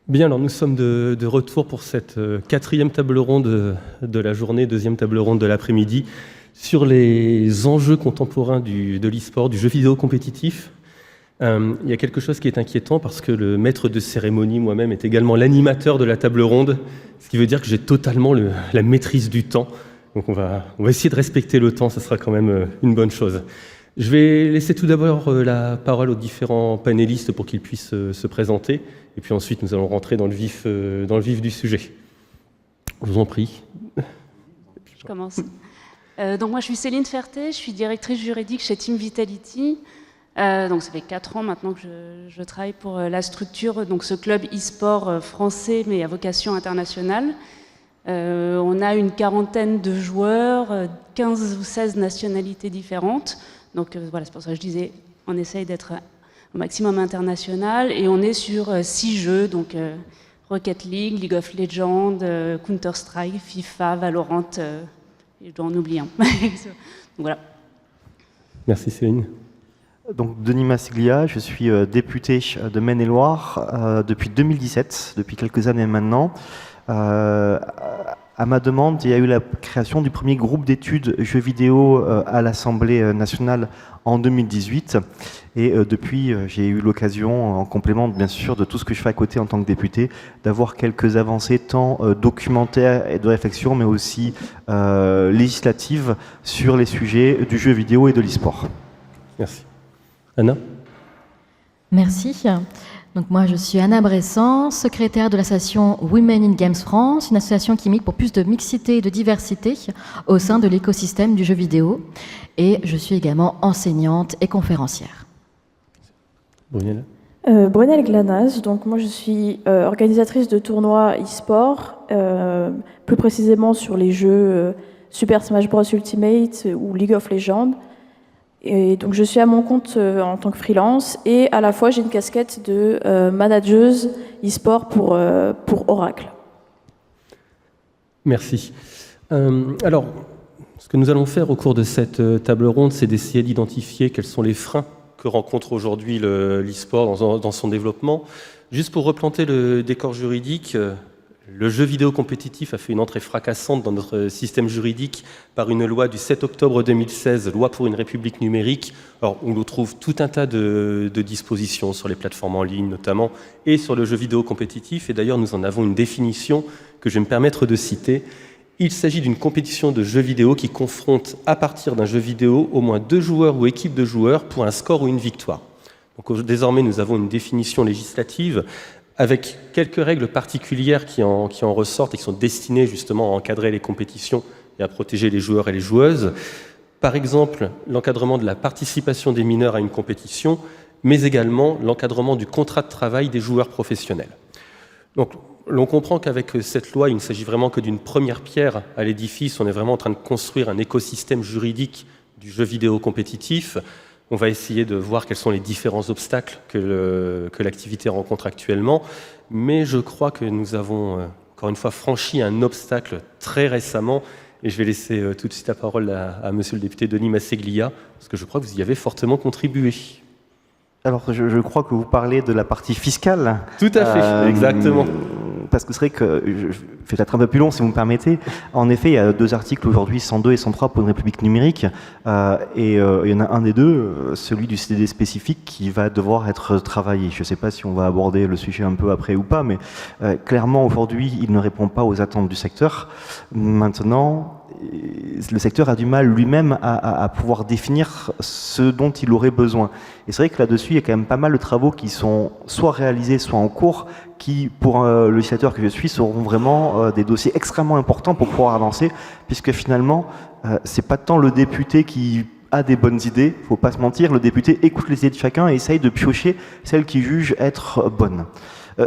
Bien, alors nous sommes de retour pour cette quatrième table ronde de la journée, deuxième table ronde de l'après-midi, sur les enjeux contemporains de l'e-sport, du jeu vidéo compétitif. Il y a quelque chose qui est inquiétant parce que le maître de cérémonie, moi-même, est également l'animateur de la table ronde, ce qui veut dire que j'ai totalement la maîtrise du temps. Donc on va essayer de respecter le temps, ça sera quand même une bonne chose. Je vais laisser tout d'abord la parole aux différents panélistes pour qu'ils puissent se présenter, et puis ensuite nous allons rentrer dans le vif du sujet. Je vous en prie. Je commence. Donc moi je suis Céline Ferté, je suis directrice juridique chez Team Vitality. Donc ça fait 4 ans maintenant que je travaille pour la structure, donc ce club e-sport français mais à vocation internationale. On a une quarantaine de joueurs, 15 ou 16 nationalités différentes. Donc voilà, c'est pour ça que je disais, on essaye d'être au maximum international et on est sur 6 jeux, donc Rocket League, League of Legends, Counter-Strike, FIFA, Valorant, et je dois en oublier un. Donc voilà. Merci Céline. Donc Denis Massiglia, je suis député de Maine-et-Loire depuis 2017, depuis quelques années maintenant. À ma demande, il y a eu la création du premier groupe d'études jeux vidéo à l'Assemblée nationale en 2018. Et depuis, j'ai eu l'occasion, en complément bien sûr de tout ce que je fais à côté en tant que député, d'avoir quelques avancées tant documentaires et de réflexion, mais aussi législatives sur les sujets du jeu vidéo et de l'e-sport. Merci. Anna ? Merci. Donc moi, je suis Anna Bressan, secrétaire de l'association Women in Games France, une association qui milite pour plus de mixité et de diversité au sein de l'écosystème du jeu vidéo. Et je suis également enseignante et conférencière. Brunel ? Brunel Glanaz, donc moi je suis organisatrice de tournois e-sport, plus précisément sur les jeux Super Smash Bros Ultimate ou League of Legends. Et donc je suis à mon compte en tant que freelance et à la fois j'ai une casquette de manageuse e-sport pour Oracle. Merci. Alors, ce que nous allons faire au cours de cette table ronde, c'est d'essayer d'identifier quels sont les freins que rencontre aujourd'hui l'e-sport dans son développement. Juste pour replanter le décor juridique, le jeu vidéo compétitif a fait une entrée fracassante dans notre système juridique par une loi du 7 octobre 2016, loi pour une république numérique. Alors, on trouve tout un tas de dispositions sur les plateformes en ligne notamment et sur le jeu vidéo compétitif. Et d'ailleurs, nous en avons une définition que je vais me permettre de citer. Il s'agit d'une compétition de jeux vidéo qui confronte à partir d'un jeu vidéo au moins 2 joueurs ou équipes de joueurs pour un score ou une victoire. Donc, désormais, nous avons une définition législative avec quelques règles particulières qui en ressortent et qui sont destinées justement à encadrer les compétitions et à protéger les joueurs et les joueuses. Par exemple, l'encadrement de la participation des mineurs à une compétition, mais également l'encadrement du contrat de travail des joueurs professionnels. Donc, l'on comprend qu'avec cette loi, il ne s'agit vraiment que d'une première pierre à l'édifice. On est vraiment en train de construire un écosystème juridique du jeu vidéo compétitif. On va essayer de voir quels sont les différents obstacles que l'activité rencontre actuellement. Mais je crois que nous avons, encore une fois, franchi un obstacle très récemment. Et je vais laisser tout de suite la parole à monsieur le député Denis Massiglia, parce que je crois que vous y avez fortement contribué. Alors, je crois que vous parlez de la partie fiscale. Tout à fait, exactement. Parce que c'est vrai que, je vais peut-être un peu plus long si vous me permettez, en effet, il y a 2 articles aujourd'hui, 102 et 103 pour une république numérique, et il y en a un des 2, celui du CDD spécifique, qui va devoir être travaillé. Je ne sais pas si on va aborder le sujet un peu après ou pas, mais clairement aujourd'hui, il ne répond pas aux attentes du secteur. Maintenant, le secteur a du mal lui-même à pouvoir définir ce dont il aurait besoin. Et c'est vrai que là-dessus, il y a quand même pas mal de travaux qui sont soit réalisés, soit en cours, qui, pour le législateur que je suis, seront vraiment des dossiers extrêmement importants pour pouvoir avancer, puisque finalement, c'est pas tant le député qui a des bonnes idées, faut pas se mentir, le député écoute les idées de chacun et essaye de piocher celles qu'il juge être bonnes.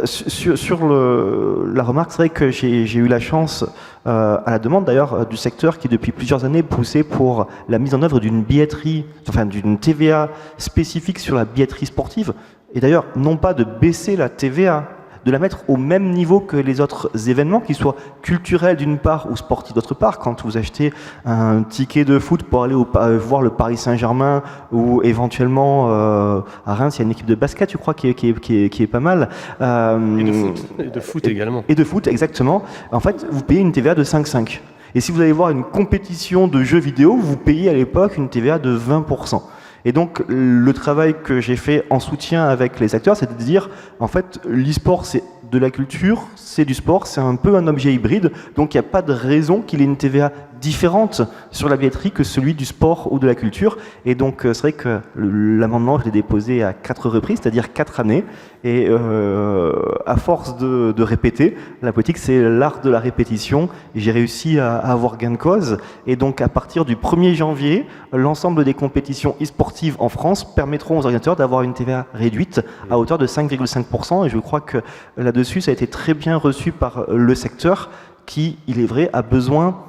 Sur la remarque, c'est vrai que j'ai eu la chance, à la demande d'ailleurs du secteur qui depuis plusieurs années poussait pour la mise en œuvre d'une billetterie, enfin d'une TVA spécifique sur la billetterie sportive, et d'ailleurs non pas de baisser la TVA, de la mettre au même niveau que les autres événements, qu'ils soient culturels d'une part ou sportifs d'autre part. Quand vous achetez un ticket de foot pour aller voir le Paris Saint-Germain ou éventuellement à Reims, il y a une équipe de basket, je crois, qui est pas mal. Et de foot également. Et de foot, exactement. En fait, vous payez une TVA de 5,5. Et si vous allez voir une compétition de jeux vidéo, vous payez à l'époque une TVA de 20%. Et donc, le travail que j'ai fait en soutien avec les acteurs, c'est de dire, en fait, l'e-sport, c'est de la culture, c'est du sport, c'est un peu un objet hybride, donc il n'y a pas de raison qu'il ait une TVA différente sur la billetterie que celui du sport ou de la culture. Et donc, c'est vrai que l'amendement, je l'ai déposé à 4 reprises, c'est-à-dire 4 années. Et à force de répéter, la politique, c'est l'art de la répétition. Et j'ai réussi à avoir gain de cause. Et donc, à partir du 1er janvier, l'ensemble des compétitions e-sportives en France permettront aux organisateurs d'avoir une TVA réduite à hauteur de 5,5%. Et je crois que là-dessus, ça a été très bien reçu par le secteur qui, il est vrai, a besoin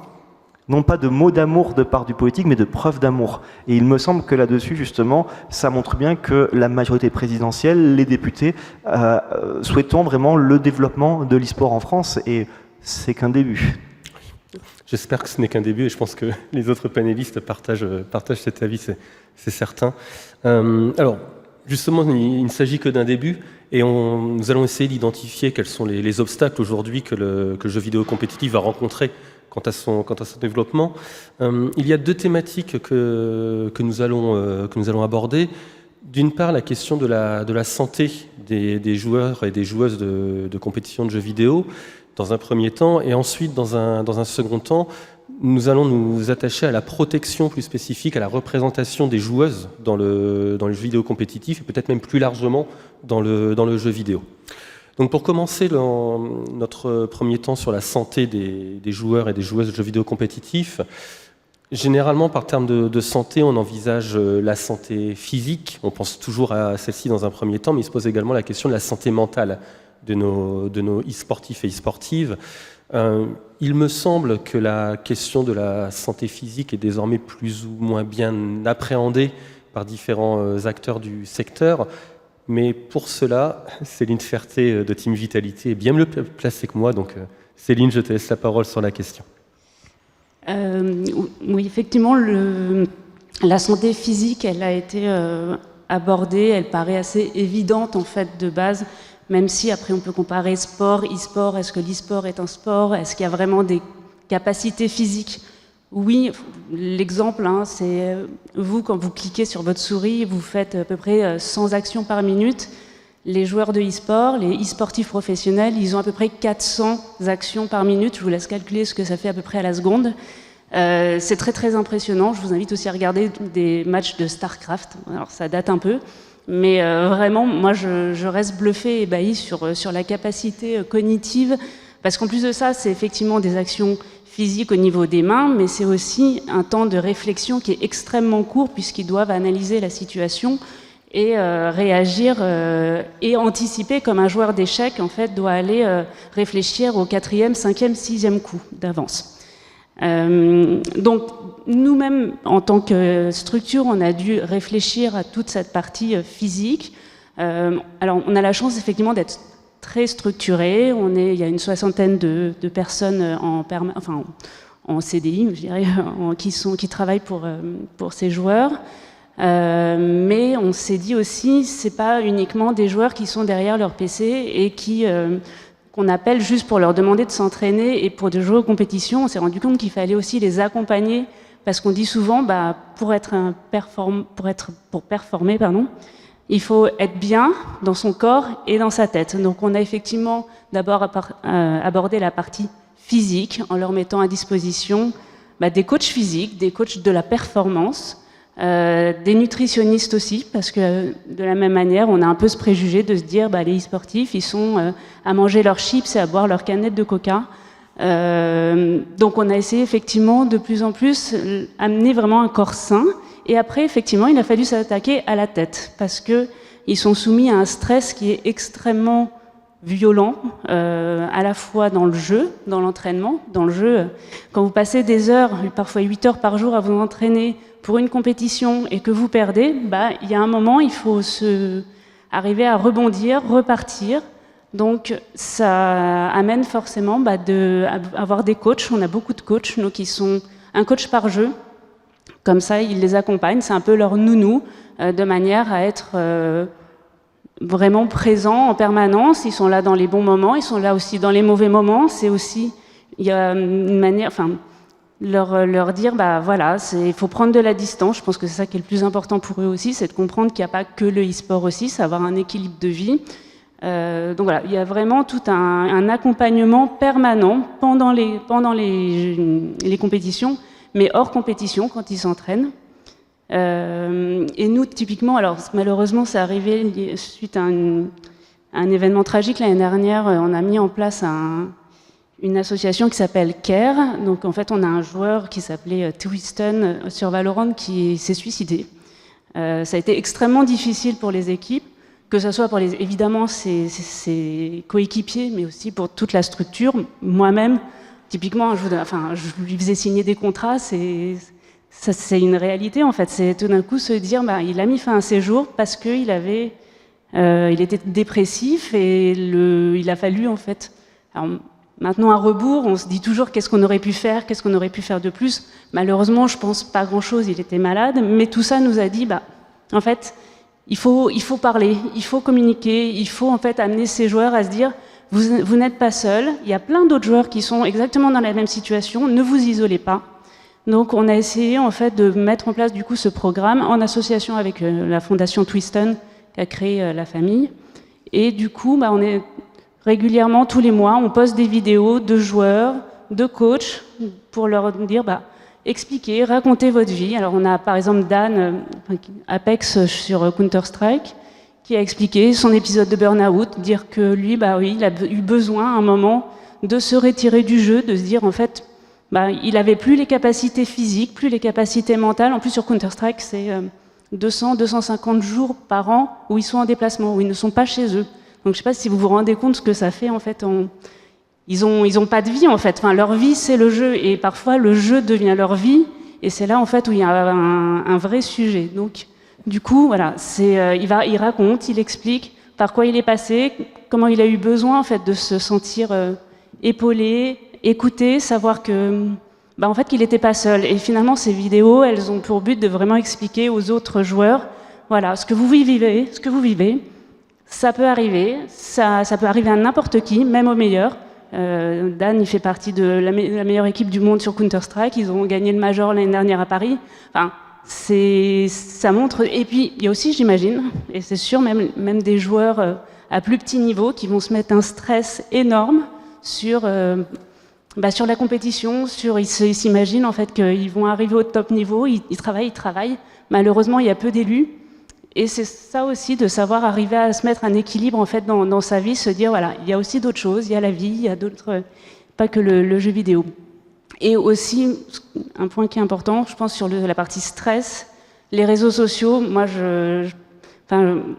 non pas de mots d'amour de part du politique, mais de preuves d'amour. Et il me semble que là-dessus, justement, ça montre bien que la majorité présidentielle, les députés, souhaitons vraiment le développement de l'e-sport en France, et c'est qu'un début. J'espère que ce n'est qu'un début, et je pense que les autres panélistes partagent cet avis, c'est certain. Alors, justement, il ne s'agit que d'un début, et nous allons essayer d'identifier quels sont les obstacles aujourd'hui que le jeu vidéo compétitif va rencontrer quant à son développement. Il y a 2 thématiques que nous allons aborder. D'une part, la question de la santé des joueurs et des joueuses de compétition de jeux vidéo, dans un premier temps, et ensuite, dans un second temps, nous allons nous attacher à la protection plus spécifique, à la représentation des joueuses dans le jeu vidéo compétitif, et peut-être même plus largement dans le jeu vidéo. Donc pour commencer notre premier temps sur la santé des joueurs et des joueuses de jeux vidéo compétitifs, généralement par terme de santé, on envisage la santé physique, on pense toujours à celle-ci dans un premier temps, mais il se pose également la question de la santé mentale de nos e-sportifs et e-sportives. Il me semble que la question de la santé physique est désormais plus ou moins bien appréhendée par différents acteurs du secteur. Mais pour cela, Céline Ferté de Team Vitality est bien mieux placée que moi. Donc Céline, je te laisse la parole sur la question. Oui, effectivement, la santé physique, elle a été abordée, elle paraît assez évidente en fait de base, même si après on peut comparer sport, e-sport, est-ce que l'e-sport est un sport, est-ce qu'il y a vraiment des capacités physiques? Oui, l'exemple, c'est vous, quand vous cliquez sur votre souris, vous faites à peu près 100 actions par minute. Les joueurs de e-sport, les e-sportifs professionnels, ils ont à peu près 400 actions par minute. Je vous laisse calculer ce que ça fait à peu près à la seconde. C'est très très impressionnant. Je vous invite aussi à regarder des matchs de StarCraft. Alors ça date un peu, mais vraiment, moi je reste bluffée et ébahie sur la capacité cognitive, parce qu'en plus de ça, c'est effectivement des actions physique au niveau des mains, mais c'est aussi un temps de réflexion qui est extrêmement court puisqu'ils doivent analyser la situation et réagir et anticiper, comme un joueur d'échecs en fait doit aller réfléchir au 4e, 5e, 6e coup d'avance. Donc nous-mêmes, en tant que structure, on a dû réfléchir à toute cette partie physique. Alors on a la chance effectivement d'être très structuré, il y a une 60aine de personnes en CDI, je dirais, qui travaillent pour ces joueurs. Mais on s'est dit aussi, c'est pas uniquement des joueurs qui sont derrière leur PC et qu'on appelle juste pour leur demander de s'entraîner et pour de jouer aux compétitions. On s'est rendu compte qu'il fallait aussi les accompagner, parce qu'on dit souvent, pour performer, il faut être bien dans son corps et dans sa tête. Donc on a effectivement d'abord abordé la partie physique en leur mettant à disposition des coachs physiques, des coachs de la performance, des nutritionnistes aussi, parce que de la même manière, on a un peu ce préjugé de se dire les e-sportifs, ils sont à manger leurs chips et à boire leurs canettes de coca. Donc on a essayé effectivement de plus en plus amener vraiment un corps sain. Et après, effectivement, il a fallu s'attaquer à la tête, parce qu'ils sont soumis à un stress qui est extrêmement violent, à la fois dans le jeu, dans l'entraînement. Dans le jeu, quand vous passez des heures, parfois 8 heures par jour à vous entraîner pour une compétition et que vous perdez, il y a un moment, il faut arriver à rebondir, repartir, Donc ça amène forcément d'avoir des coachs. On a beaucoup de coachs, donc ils sont un coach par jeu. Comme ça, ils les accompagnent. C'est un peu leur nounou, de manière à être vraiment présents en permanence. Ils sont là dans les bons moments, ils sont là aussi dans les mauvais moments. C'est aussi, il y a une manière, enfin, leur dire, voilà, il faut prendre de la distance. Je pense que c'est ça qui est le plus important pour eux aussi, c'est de comprendre qu'il n'y a pas que le e-sport aussi, c'est avoir un équilibre de vie. Donc voilà, il y a vraiment tout un accompagnement permanent pendant les compétitions, mais hors compétition quand ils s'entraînent. Et nous, typiquement, alors malheureusement, c'est arrivé suite à un événement tragique l'année dernière. On a mis en place une association qui s'appelle CARE. Donc en fait, on a un joueur qui s'appelait Twiston sur Valorant qui s'est suicidé. Ça a été extrêmement difficile pour les équipes, que ce soit pour évidemment ses coéquipiers, mais aussi pour toute la structure. Moi-même, typiquement, je lui faisais signer des contrats, c'est une réalité en fait. C'est tout d'un coup se dire, il a mis fin à ses jours parce qu'il était dépressif et il a fallu en fait. Alors, maintenant à rebours, on se dit toujours qu'est-ce qu'on aurait pu faire de plus. Malheureusement, je pense pas grand-chose. Il était malade, mais tout ça nous a dit, en fait. Il faut parler, il faut communiquer, il faut en fait amener ces joueurs à se dire vous n'êtes pas seuls, il y a plein d'autres joueurs qui sont exactement dans la même situation, ne vous isolez pas. Donc on a essayé en fait de mettre en place du coup ce programme en association avec la fondation Twiston qui a créé la famille. Et du coup, on est régulièrement tous les mois, on poste des vidéos de joueurs, de coachs pour leur dire expliquez, racontez votre vie. Alors on a par exemple Dan, Apex sur Counter-Strike, qui a expliqué son épisode de burn-out, dire que lui, oui, il a eu besoin à un moment de se retirer du jeu, de se dire en fait, il n'avait plus les capacités physiques, plus les capacités mentales. En plus sur Counter-Strike, c'est 200-250 jours par an où ils sont en déplacement, où ils ne sont pas chez eux. Donc je ne sais pas si vous vous rendez compte ce que ça fait en fait. Ils ont pas de vie en fait. Enfin, leur vie c'est le jeu et parfois le jeu devient leur vie et c'est là en fait où il y a un vrai sujet. Donc du coup voilà, il raconte, il explique par quoi il est passé, comment il a eu besoin en fait de se sentir épaulé, écouté, savoir que en fait qu'il n'était pas seul. Et finalement ces vidéos, elles ont pour but de vraiment expliquer aux autres joueurs, voilà, ce que vous vivez, ça peut arriver, ça peut arriver à n'importe qui, même au meilleur. Dan, il fait partie de la meilleure équipe du monde sur Counter-Strike. Ils ont gagné le Major l'année dernière à Paris. Enfin, ça montre. Et puis, il y a aussi, j'imagine, et c'est sûr, même des joueurs à plus petit niveau qui vont se mettre un stress énorme sur la compétition. Ils s'imaginent en fait qu'ils vont arriver au top niveau. Ils travaillent. Malheureusement, il y a peu d'élus. Et c'est ça aussi, de savoir arriver à se mettre un équilibre en fait dans sa vie, se dire voilà, il y a aussi d'autres choses, il y a la vie, il y a d'autres, pas que le jeu vidéo. Et aussi, un point qui est important, je pense, sur la partie stress, les réseaux sociaux. Moi,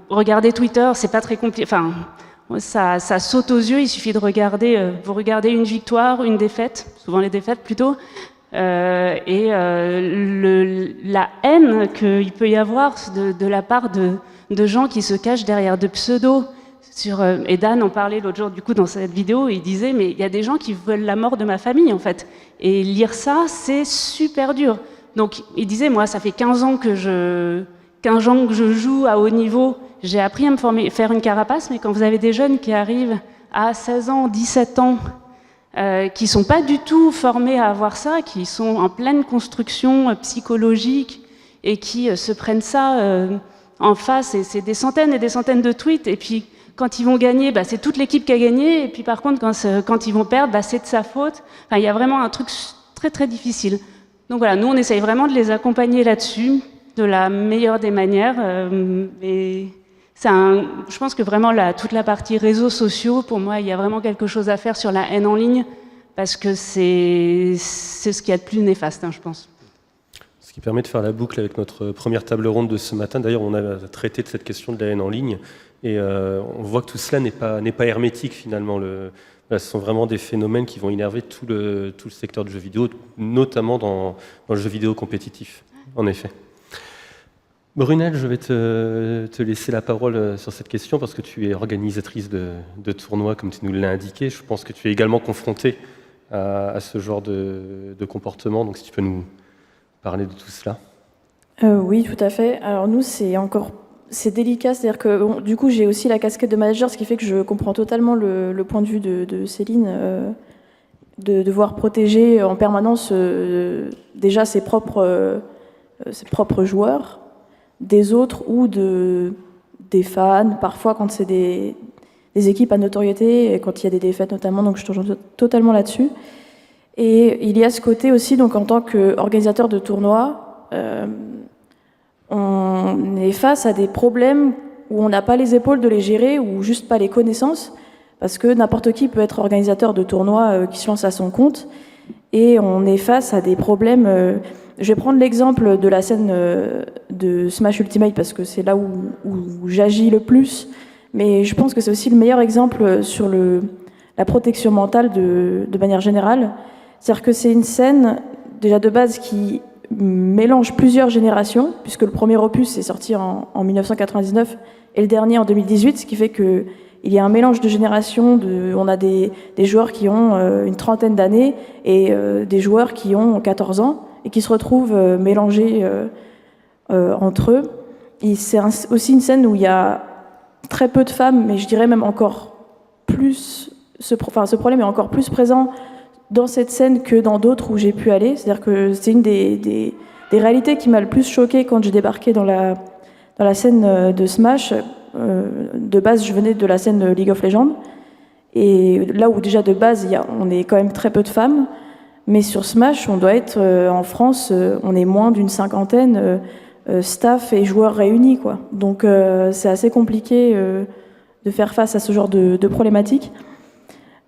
regarder Twitter, c'est pas très compliqué. Enfin, ça saute aux yeux. Il suffit de regarder. Vous regardez une victoire, une défaite, souvent les défaites plutôt. La haine qu'il peut y avoir de la part de gens qui se cachent derrière de pseudos. Et Dan en parlait l'autre jour du coup dans cette vidéo, il disait mais il y a des gens qui veulent la mort de ma famille en fait. Et lire ça, c'est super dur. Donc il disait moi ça fait 15 ans que je joue à haut niveau, j'ai appris à me faire une carapace, mais quand vous avez des jeunes qui arrivent à 16 ans, 17 ans, qui sont pas du tout formés à avoir ça, qui sont en pleine construction psychologique et qui se prennent ça en face, et c'est des centaines et des centaines de tweets, et puis quand ils vont gagner, c'est toute l'équipe qui a gagné, et puis par contre quand ils vont perdre, c'est de sa faute. Enfin, il y a vraiment un truc très très difficile. Donc voilà, nous on essaye vraiment de les accompagner là-dessus, de la meilleure des manières, et je pense que vraiment toute la partie réseaux sociaux, pour moi, il y a vraiment quelque chose à faire sur la haine en ligne, parce que c'est ce qu'il y a de plus néfaste, je pense. Ce qui permet de faire la boucle avec notre première table ronde de ce matin. D'ailleurs, on a traité de cette question de la haine en ligne, et on voit que tout cela n'est pas hermétique finalement. Ce sont vraiment des phénomènes qui vont énerver tout le secteur du jeu vidéo, notamment dans le jeu vidéo compétitif, en effet. Brunel, je vais te laisser la parole sur cette question parce que tu es organisatrice de tournois, comme tu nous l'as indiqué. Je pense que tu es également confrontée à ce genre de comportement. Donc, si tu peux nous parler de tout cela. Oui, tout à fait. Alors nous, c'est délicat, c'est-à-dire que bon, du coup, j'ai aussi la casquette de manager, ce qui fait que je comprends totalement le point de vue de Céline, de devoir protéger en permanence déjà ses propres joueurs, des autres ou des fans, parfois quand c'est des équipes à notoriété, et quand il y a des défaites notamment, donc je te rejoins totalement là-dessus. Et il y a ce côté aussi, donc en tant qu'organisateur de tournois, on est face à des problèmes où on n'a pas les épaules de les gérer ou juste pas les connaissances, parce que n'importe qui peut être organisateur de tournois qui se lance à son compte, et on est face à des problèmes. Je vais prendre l'exemple de la scène de Smash Ultimate, parce que c'est là où j'agis le plus, mais je pense que c'est aussi le meilleur exemple sur la protection mentale de manière générale. C'est-à-dire que c'est une scène, déjà de base, qui mélange plusieurs générations, puisque le premier opus est sorti en 1999 et le dernier en 2018, ce qui fait qu'il y a un mélange de générations. On a des joueurs qui ont une trentaine d'années et des joueurs qui ont 14 ans et qui se retrouvent mélangés entre eux. Et c'est aussi une scène où il y a très peu de femmes, mais je dirais même encore plus, ce problème est encore plus présent dans cette scène que dans d'autres où j'ai pu aller. C'est-à-dire que c'est une des réalités qui m'a le plus choquée quand j'ai débarqué dans la scène de Smash. De base, je venais de la scène League of Legends. Et là où déjà de base, on est quand même très peu de femmes. Mais sur Smash, on doit être, en France, on est moins d'une cinquantaine, staff et joueurs réunis, quoi. Donc c'est assez compliqué de faire face à ce genre de problématiques.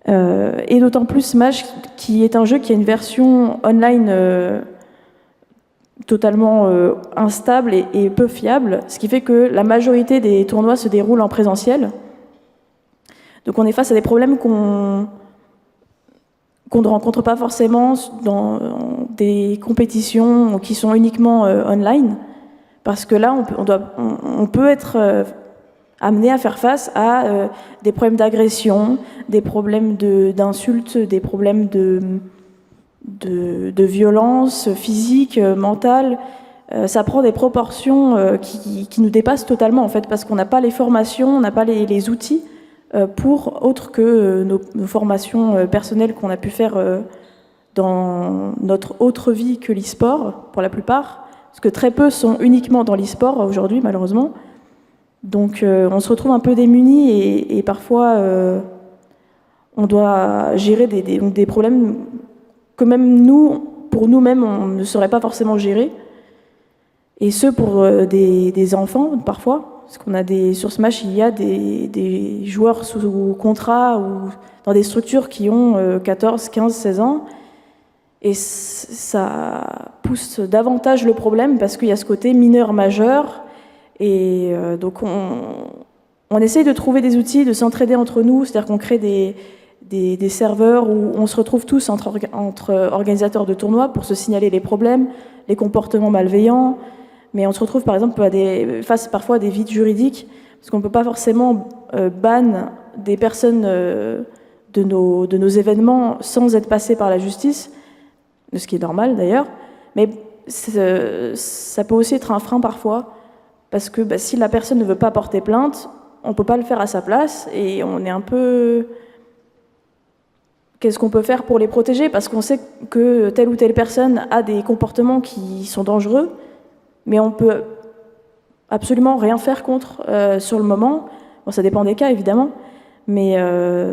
Et d'autant plus Smash, qui est un jeu qui a une version online totalement instable et peu fiable, ce qui fait que la majorité des tournois se déroulent en présentiel. Donc on est face à des problèmes qu'on ne rencontre pas forcément dans des compétitions qui sont uniquement online, parce que là on peut être amené à faire face à des problèmes d'agression, des problèmes d'insultes, des problèmes de violence physique, mentale. Ça prend des proportions qui nous dépassent totalement, en fait, parce qu'on n'a pas les formations, on n'a pas les outils pour autre que nos formations personnelles qu'on a pu faire dans notre autre vie que l'e-sport, pour la plupart, parce que très peu sont uniquement dans l'e-sport aujourd'hui, malheureusement. Donc on se retrouve un peu démunis et parfois on doit gérer des problèmes que même pour nous-mêmes, on ne saurait pas forcément gérer. Et ce, pour des enfants, parfois. Parce qu'on a sur Smash, il y a des joueurs sous contrat ou dans des structures qui ont 14, 15, 16 ans. Et ça pousse davantage le problème parce qu'il y a ce côté mineur-majeur. Et donc on essaye de trouver des outils, de s'entraider entre nous, c'est-à-dire qu'on crée des serveurs où on se retrouve tous entre organisateurs de tournois pour se signaler les problèmes, les comportements malveillants. Mais on se retrouve par exemple face parfois à des vides juridiques, parce qu'on ne peut pas forcément ban des personnes de nos événements sans être passé par la justice, ce qui est normal d'ailleurs. Mais ça peut aussi être un frein parfois, parce que si la personne ne veut pas porter plainte, on ne peut pas le faire à sa place, et on est un peu... Qu'est-ce qu'on peut faire pour les protéger? Parce qu'on sait que telle ou telle personne a des comportements qui sont dangereux, mais on peut absolument rien faire contre sur le moment. Bon, ça dépend des cas, évidemment, mais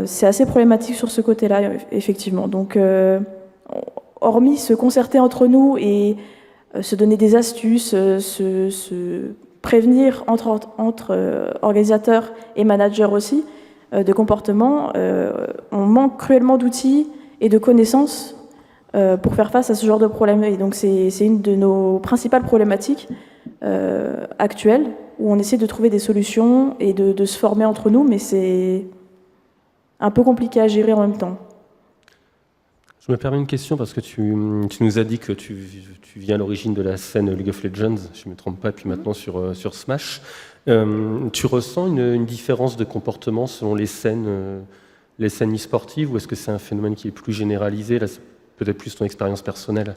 c'est assez problématique sur ce côté-là, effectivement. Donc, hormis se concerter entre nous et se donner des astuces, se prévenir entre organisateurs et managers aussi, de comportement, on manque cruellement d'outils et de connaissances pour faire face à ce genre de problème. Et donc c'est une de nos principales problématiques actuelles, où on essaie de trouver des solutions et de se former entre nous, mais c'est un peu compliqué à gérer en même temps. Je me permets une question parce que tu nous as dit que tu viens à l'origine de la scène League of Legends, je ne me trompe pas, puis maintenant sur Smash. Tu ressens une différence de comportement selon les scènes e-sportives, ou est-ce que c'est un phénomène qui est plus généralisé? Là, c'est peut-être plus ton expérience personnelle.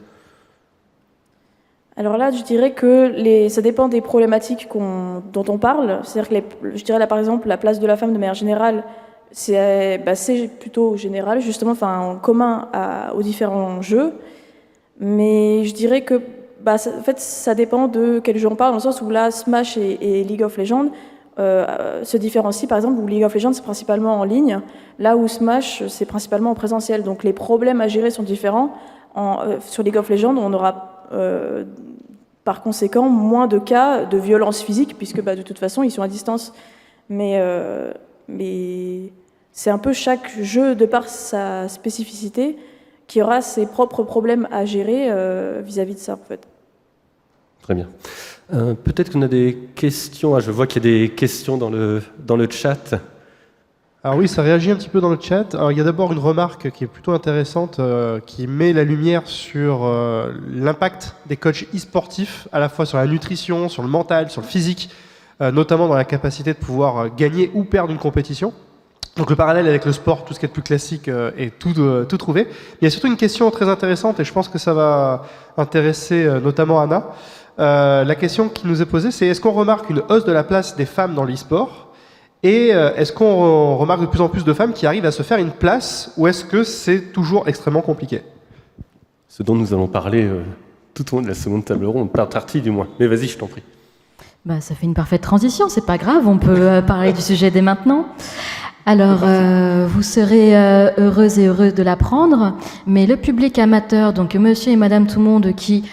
Alors là, je dirais que ça dépend des problématiques dont on parle. C'est-à-dire que je dirais là, par exemple, la place de la femme de manière générale, c'est plutôt général, justement, enfin, en commun aux différents jeux. Mais je dirais que en fait, ça dépend de quel jeu on parle, dans le sens où là, Smash et League of Legends se différencient, par exemple, où League of Legends, c'est principalement en ligne, là où Smash, c'est principalement en présentiel. Donc les problèmes à gérer sont différents. Sur League of Legends, on aura par conséquent moins de cas de violence physique, puisque de toute façon, ils sont à distance. Mais c'est un peu chaque jeu, de par sa spécificité, qui aura ses propres problèmes à gérer vis-à-vis de ça, en fait. Très bien. Peut-être qu'on a des questions. Je vois qu'il y a des questions dans le chat. Alors oui, ça réagit un petit peu dans le chat. Alors, il y a d'abord une remarque qui est plutôt intéressante, qui met la lumière sur l'impact des coachs e-sportifs, à la fois sur la nutrition, sur le mental, sur le physique, notamment dans la capacité de pouvoir gagner ou perdre une compétition. Donc le parallèle avec le sport, tout ce qui est de plus classique, est tout trouvé. Il y a surtout une question très intéressante, et je pense que ça va intéresser notamment Anna. La question qui nous est posée, c'est est-ce qu'on remarque une hausse de la place des femmes dans l'e-sport ? Et est-ce qu'on remarque de plus en plus de femmes qui arrivent à se faire une place, ou est-ce que c'est toujours extrêmement compliqué? Ce dont nous allons parler tout au long de la seconde table ronde, par partie du moins. Mais vas-y, je t'en prie. Ça fait une parfaite transition, c'est pas grave, on peut parler du sujet dès maintenant. Alors, vous serez heureuses et heureux de l'apprendre, mais le public amateur, donc monsieur et madame tout le monde qui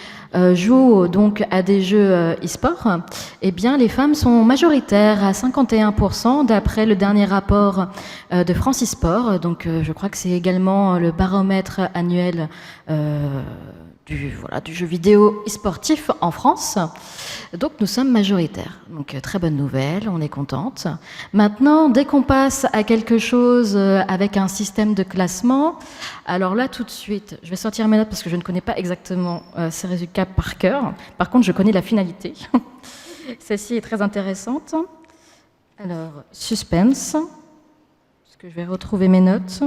jouent donc à des jeux e-sport, eh bien les femmes sont majoritaires à 51% d'après le dernier rapport de France e-sport. Donc je crois que c'est également le baromètre annuel du jeu vidéo e-sportif en France. Donc nous sommes majoritaires. Donc très bonne nouvelle, on est contente. Maintenant, dès qu'on passe à quelque chose avec un système de classement, alors là tout de suite, je vais sortir mes notes parce que je ne connais pas exactement ces résultats par cœur. Par contre, je connais la finalité. Celle-ci est très intéressante. Alors, suspense. Est-ce que je vais retrouver mes notes?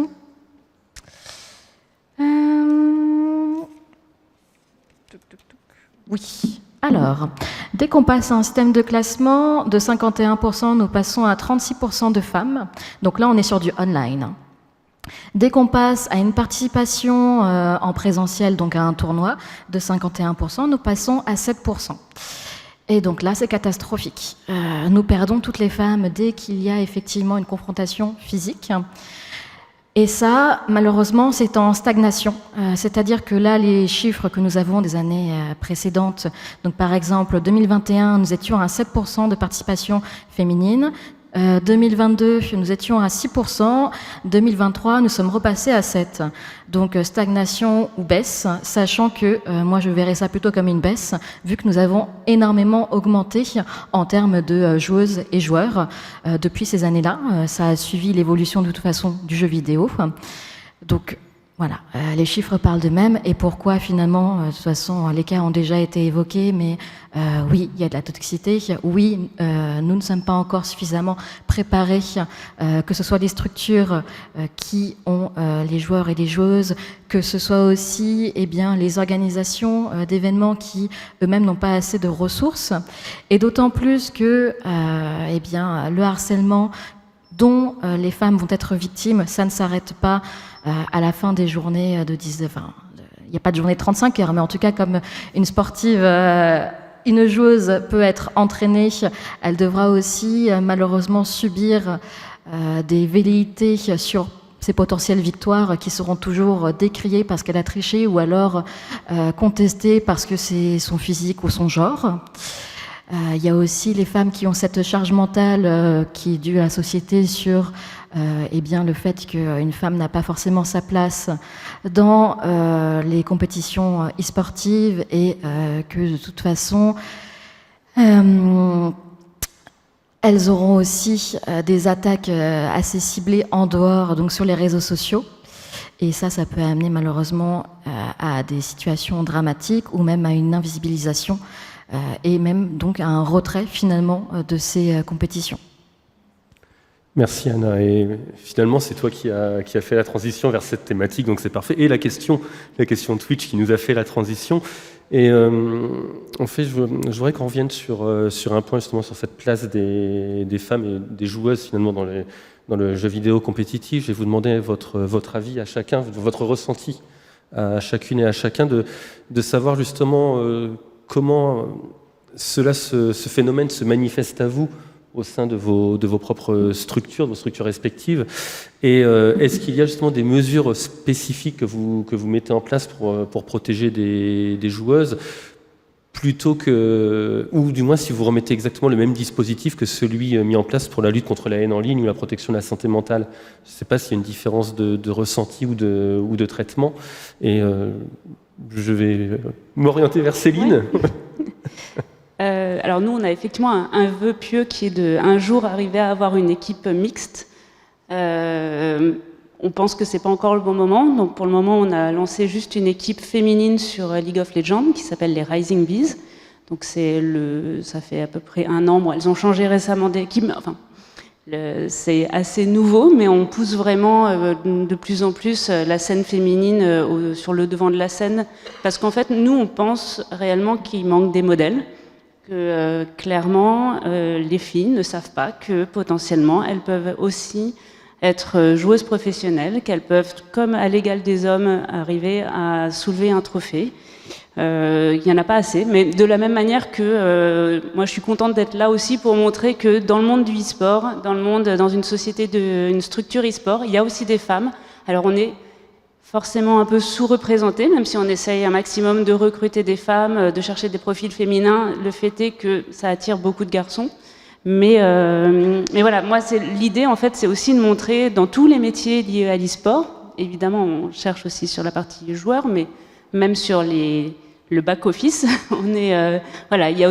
Oui. Alors, dès qu'on passe à un système de classement, de 51%, nous passons à 36% de femmes. Donc là, on est sur du online. Dès qu'on passe à une participation en présentiel, donc à un tournoi, de 51%, nous passons à 7%. Et donc là, c'est catastrophique. Nous perdons toutes les femmes dès qu'il y a effectivement une confrontation physique. Et ça, malheureusement, c'est en stagnation. C'est-à-dire que là, les chiffres que nous avons des années précédentes, donc par exemple, 2021, nous étions à 7% de participation féminine. 2022, nous étions à 6%. 2023, nous sommes repassés à 7%. Donc stagnation ou baisse, sachant que moi je verrais ça plutôt comme une baisse, vu que nous avons énormément augmenté en termes de joueuses et joueurs depuis ces années-là. Ça a suivi l'évolution de toute façon du jeu vidéo. Donc voilà, les chiffres parlent d'eux-mêmes. Et pourquoi finalement, de toute façon, les cas ont déjà été évoqués, mais oui, il y a de la toxicité. Oui, nous ne sommes pas encore suffisamment préparés, que ce soit les structures qui ont les joueurs et les joueuses, que ce soit aussi les organisations d'événements qui eux-mêmes n'ont pas assez de ressources. Et d'autant plus que le harcèlement dont les femmes vont être victimes, ça ne s'arrête pas à la fin des journées de 10, il n'y a pas de journée de 35 heures, mais en tout cas, comme une sportive, une joueuse peut être entraînée, elle devra aussi malheureusement subir des velléités sur ses potentielles victoires qui seront toujours décriées parce qu'elle a triché ou alors contestées parce que c'est son physique ou son genre. Il y a aussi les femmes qui ont cette charge mentale qui est due à la société sur le fait qu'une femme n'a pas forcément sa place dans les compétitions e-sportives et que de toute façon elles auront aussi des attaques assez ciblées en dehors, donc sur les réseaux sociaux. Et ça peut amener malheureusement à des situations dramatiques ou même à une invisibilisation et même donc à un retrait finalement de ces compétitions. Merci Anna. Et finalement, c'est toi qui a fait la transition vers cette thématique, donc c'est parfait. Et la question Twitch qui nous a fait la transition. Et en fait, je voudrais qu'on revienne sur un point justement sur cette place des femmes et des joueuses finalement dans le jeu vidéo compétitif. Je vais vous demander votre avis à chacun, votre ressenti à chacune et à chacun de savoir justement comment ce phénomène se manifeste à vous au sein de vos propres structures, de vos structures respectives. Et est-ce qu'il y a justement des mesures spécifiques que vous mettez en place pour protéger des joueuses, plutôt que, ou du moins si vous remettez exactement le même dispositif que celui mis en place pour la lutte contre la haine en ligne ou la protection de la santé mentale? Je ne sais pas s'il y a une différence de ressenti ou de traitement. Et je vais m'orienter vers Céline. Ouais. Alors nous, on a effectivement un vœu pieux qui est de un jour arriver à avoir une équipe mixte. On pense que c'est pas encore le bon moment, donc pour le moment, on a lancé juste une équipe féminine sur League of Legends qui s'appelle les Rising Bees. Donc ça fait à peu près 1 an. Bon, elles ont changé récemment d'équipe, mais enfin, c'est assez nouveau, mais on pousse vraiment de plus en plus la scène féminine sur le devant de la scène, parce qu'en fait, nous, on pense réellement qu'il manque des modèles. Que clairement, les filles ne savent pas que potentiellement, elles peuvent aussi être joueuses professionnelles, qu'elles peuvent, comme à l'égal des hommes, arriver à soulever un trophée. Il n'y en a pas assez, mais de la même manière que moi je suis contente d'être là aussi pour montrer que dans le monde du e-sport, dans une société, une structure e-sport, il y a aussi des femmes. Alors on est forcément un peu sous-représentés, même si on essaye un maximum de recruter des femmes, de chercher des profils féminins. Le fait est que ça attire beaucoup de garçons. Mais voilà, moi, l'idée, en fait, c'est aussi de montrer dans tous les métiers liés à l'e-sport. Évidemment, on cherche aussi sur la partie joueur, mais même sur le back-office, voilà, il y a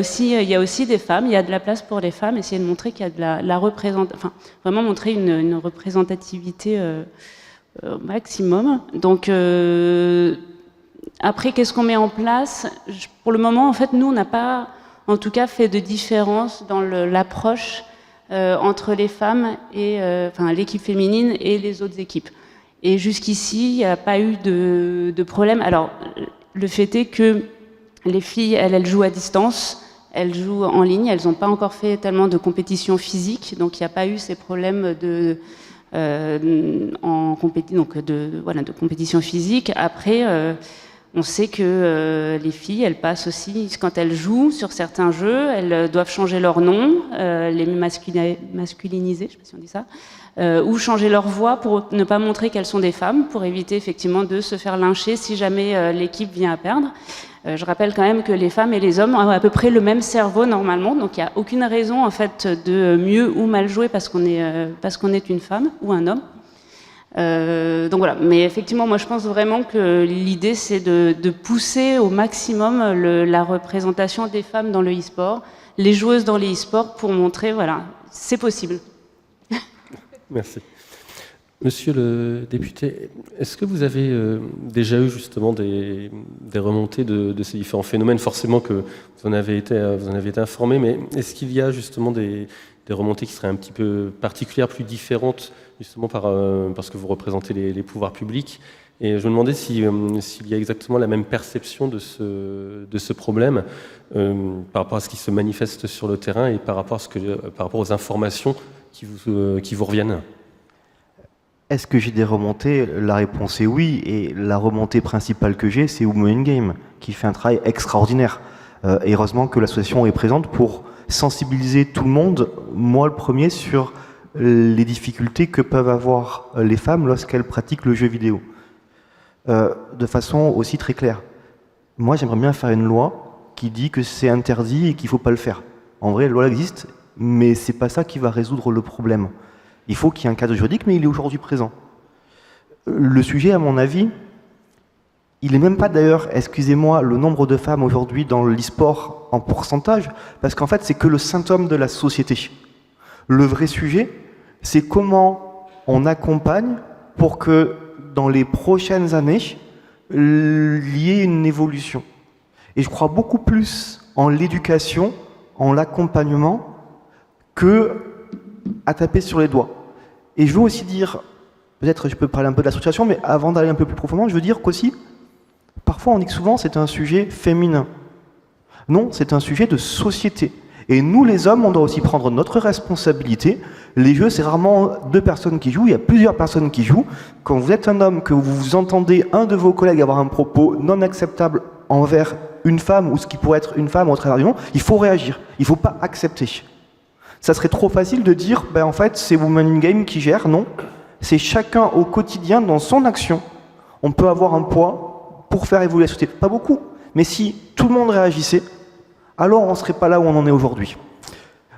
aussi des femmes, il y a de la place pour les femmes, essayer de montrer qu'il y a de la représentation, enfin, vraiment montrer une représentativité au maximum. Donc, après, qu'est-ce qu'on met en place? Pour le moment, en fait, nous, on n'a pas, en tout cas, fait de différence dans l'approche entre les femmes et l'équipe féminine et les autres équipes. Et jusqu'ici, il n'y a pas eu de problème. Alors, le fait est que les filles, elles jouent à distance, elles jouent en ligne, elles n'ont pas encore fait tellement de compétition physique, donc il n'y a pas eu ces problèmes de compétition physique. Après, on sait que les filles, elles passent aussi, quand elles jouent sur certains jeux, elles doivent changer leur nom, les masculiniser, je ne sais pas si on dit ça, ou changer leur voix pour ne pas montrer qu'elles sont des femmes, pour éviter effectivement de se faire lyncher si jamais l'équipe vient à perdre. Je rappelle quand même que les femmes et les hommes ont à peu près le même cerveau normalement, donc il n'y a aucune raison en fait de mieux ou mal jouer parce qu'on est une femme ou un homme. Donc voilà, mais effectivement, moi je pense vraiment que l'idée c'est de pousser au maximum la représentation des femmes dans le e-sport, les joueuses dans les e-sports pour montrer, voilà, c'est possible. Merci. Monsieur le député, est-ce que vous avez déjà eu justement des remontées de ces différents phénomènes? Forcément que vous en avez été informé, mais est-ce qu'il y a justement des remontées qui seraient un petit peu particulières, plus différentes, justement parce que vous représentez les pouvoirs publics? Et je me demandais s'il y a exactement la même perception de ce problème par rapport à ce qui se manifeste sur le terrain et par rapport aux informations qui vous reviennent. Est-ce que j'ai des remontées? La réponse est oui, et la remontée principale que j'ai, c'est Women in Game, qui fait un travail extraordinaire. Et heureusement que l'association est présente pour sensibiliser tout le monde, moi le premier, sur les difficultés que peuvent avoir les femmes lorsqu'elles pratiquent le jeu vidéo. De façon aussi très claire. Moi, j'aimerais bien faire une loi qui dit que c'est interdit et qu'il ne faut pas le faire. En vrai, la loi existe, mais c'est pas ça qui va résoudre le problème. Il faut qu'il y ait un cadre juridique, mais il est aujourd'hui présent. Le sujet, à mon avis, il n'est même pas d'ailleurs, excusez-moi, le nombre de femmes aujourd'hui dans l'e-sport en pourcentage, parce qu'en fait, c'est que le symptôme de la société. Le vrai sujet, c'est comment on accompagne pour que dans les prochaines années, il y ait une évolution. Et je crois beaucoup plus en l'éducation, en l'accompagnement, que à taper sur les doigts. Et je veux aussi dire, peut-être je peux parler un peu de l'association, mais avant d'aller un peu plus profondément, je veux dire qu'aussi, parfois on dit que souvent c'est un sujet féminin. Non, c'est un sujet de société. Et nous les hommes, on doit aussi prendre notre responsabilité. Les jeux, c'est rarement 2 personnes qui jouent, il y a plusieurs personnes qui jouent. Quand vous êtes un homme, que vous entendez un de vos collègues avoir un propos non acceptable envers une femme, ou ce qui pourrait être une femme au travers du monde, il faut réagir, il ne faut pas accepter. Ça serait trop facile de dire, en fait, c'est Women in Game qui gère. Non, c'est chacun au quotidien, dans son action. On peut avoir un poids pour faire évoluer la société. Pas beaucoup, mais si tout le monde réagissait, alors on ne serait pas là où on en est aujourd'hui.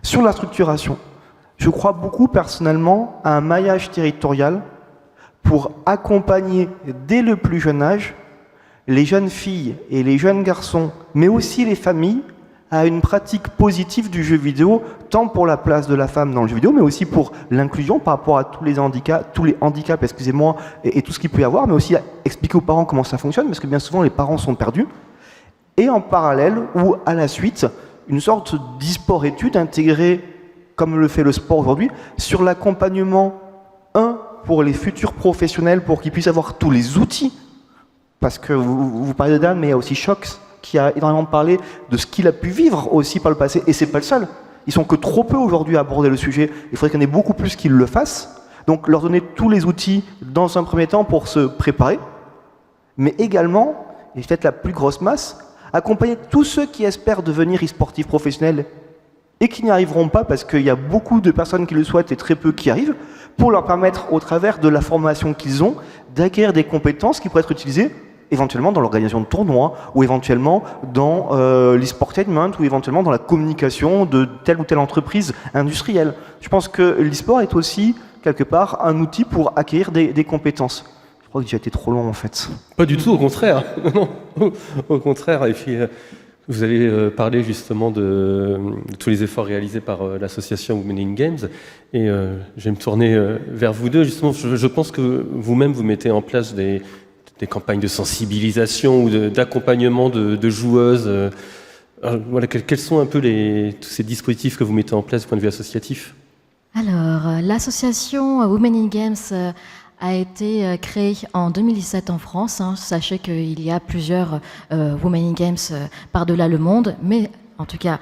Sur la structuration, je crois beaucoup personnellement à un maillage territorial pour accompagner dès le plus jeune âge les jeunes filles et les jeunes garçons, mais aussi les familles, à une pratique positive du jeu vidéo, tant pour la place de la femme dans le jeu vidéo, mais aussi pour l'inclusion par rapport à tous les handicaps, excusez-moi, et tout ce qu'il peut y avoir, mais aussi à expliquer aux parents comment ça fonctionne, parce que bien souvent les parents sont perdus. Et en parallèle, ou à la suite, une sorte d'e-sport-étude intégrée, comme le fait le sport aujourd'hui, sur l'accompagnement, pour les futurs professionnels, pour qu'ils puissent avoir tous les outils. Parce que vous parlez de Dan, mais il y a aussi Shox, qui a énormément parlé de ce qu'il a pu vivre aussi par le passé, et c'est pas le seul. Ils sont que trop peu aujourd'hui à aborder le sujet, il faudrait qu'il y en ait beaucoup plus qui le fassent. Donc leur donner tous les outils dans un premier temps pour se préparer, mais également, et peut-être la plus grosse masse, accompagner tous ceux qui espèrent devenir e-sportifs professionnels et qui n'y arriveront pas parce qu'il y a beaucoup de personnes qui le souhaitent et très peu qui arrivent, pour leur permettre, au travers de la formation qu'ils ont, d'acquérir des compétences qui pourraient être utilisées éventuellement dans l'organisation de tournois, ou éventuellement dans l'e-sportainment, ou éventuellement dans la communication de telle ou telle entreprise industrielle. Je pense que l'e-sport est aussi, quelque part, un outil pour acquérir des compétences. Je crois que j'ai été trop long en fait. Pas du tout, au contraire. Non, au contraire. Et puis, vous avez parlé justement de tous les efforts réalisés par l'association Women in Games. Et je vais me tourner vers vous deux. Justement, je pense que vous-même, vous mettez en place des campagnes de sensibilisation ou d'accompagnement de joueuses. Voilà, quels sont un peu tous ces dispositifs que vous mettez en place du point de vue associatif ? Alors, l'association Women in Games a été créée en 2017 en France. Sachez qu'il y a plusieurs Women in Games par-delà le monde, mais en tout cas,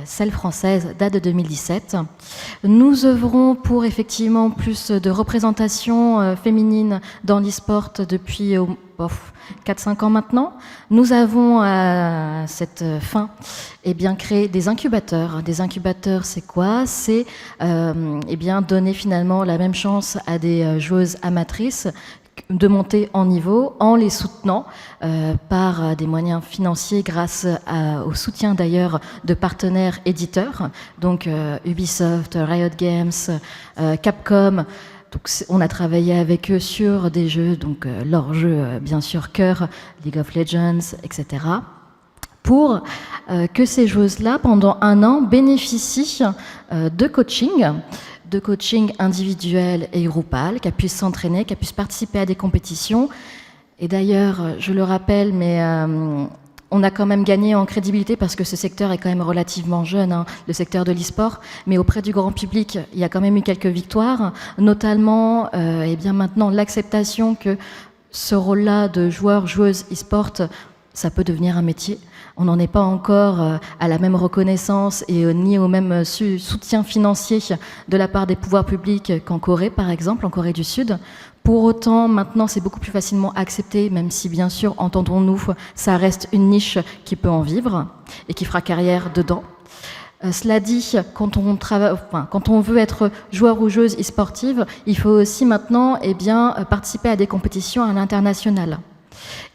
celle française date de 2017. Nous œuvrons pour effectivement plus de représentation féminine dans l'e-sport depuis 4-5 ans maintenant. Nous avons à cette fin créé des incubateurs. Des incubateurs, c'est quoi ? C'est donner finalement la même chance à des joueuses amatrices de monter en niveau en les soutenant par des moyens financiers grâce au soutien d'ailleurs de partenaires éditeurs, donc Ubisoft, Riot Games, Capcom. Donc, on a travaillé avec eux sur des jeux, donc leurs jeux bien sûr cœur, League of Legends, etc. pour que ces joueuses-là, pendant 1 an, bénéficient de coaching individuel et groupal, qu'elles puissent s'entraîner, qu'elles puissent participer à des compétitions. Et d'ailleurs, je le rappelle, mais on a quand même gagné en crédibilité parce que ce secteur est quand même relativement jeune, le secteur de l'e-sport, mais auprès du grand public, il y a quand même eu quelques victoires, notamment maintenant l'acceptation que ce rôle-là de joueur-joueuse e-sport, ça peut devenir un métier. On n'en est pas encore à la même reconnaissance et ni au même soutien financier de la part des pouvoirs publics qu'en Corée, par exemple, en Corée du Sud. Pour autant, maintenant, c'est beaucoup plus facilement accepté, même si, bien sûr, entendons-nous, ça reste une niche qui peut en vivre et qui fera carrière dedans. Cela dit, quand on veut être joueur ou joueuse e-sportive, il faut aussi maintenant participer à des compétitions à l'international.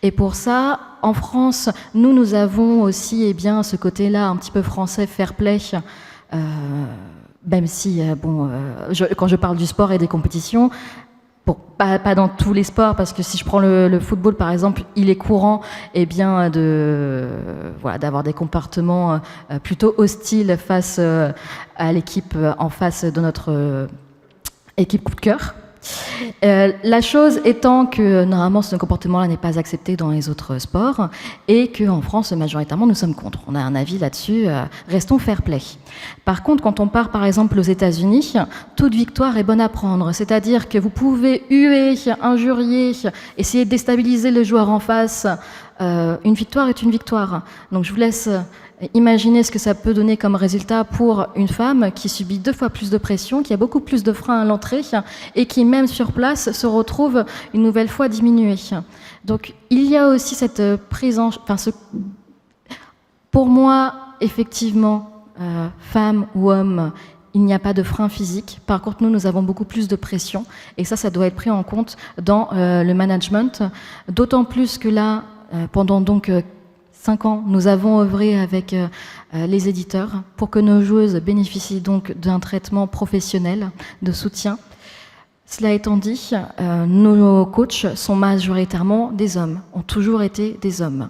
Et pour ça, en France, nous avons aussi ce côté-là un petit peu français, fair play, même si, quand je parle du sport et des compétitions, pas dans tous les sports, parce que si je prends le football par exemple, il est courant d'avoir des comportements plutôt hostiles face à l'équipe en face de notre équipe coup de cœur. La chose étant que normalement ce comportement-là n'est pas accepté dans les autres sports et qu'en France majoritairement nous sommes contre. On a un avis là-dessus, restons fair play. Par contre, quand on part par exemple aux États-Unis, toute victoire est bonne à prendre. C'est-à-dire que vous pouvez huer, injurier, essayer de déstabiliser le joueur en face. Une victoire est une victoire. Donc je vous laisse imaginer ce que ça peut donner comme résultat pour une femme qui subit 2 fois plus de pression, qui a beaucoup plus de freins à l'entrée et qui, même sur place, se retrouve une nouvelle fois diminuée. Donc, il y a aussi cette prise en... Pour moi, effectivement, femme ou homme, il n'y a pas de frein physique. Par contre, nous avons beaucoup plus de pression et ça doit être pris en compte dans le management. D'autant plus que là, pendant donc 5 ans, nous avons œuvré avec les éditeurs pour que nos joueuses bénéficient donc d'un traitement professionnel de soutien. Cela étant dit, nos coachs sont majoritairement des hommes, ont toujours été des hommes.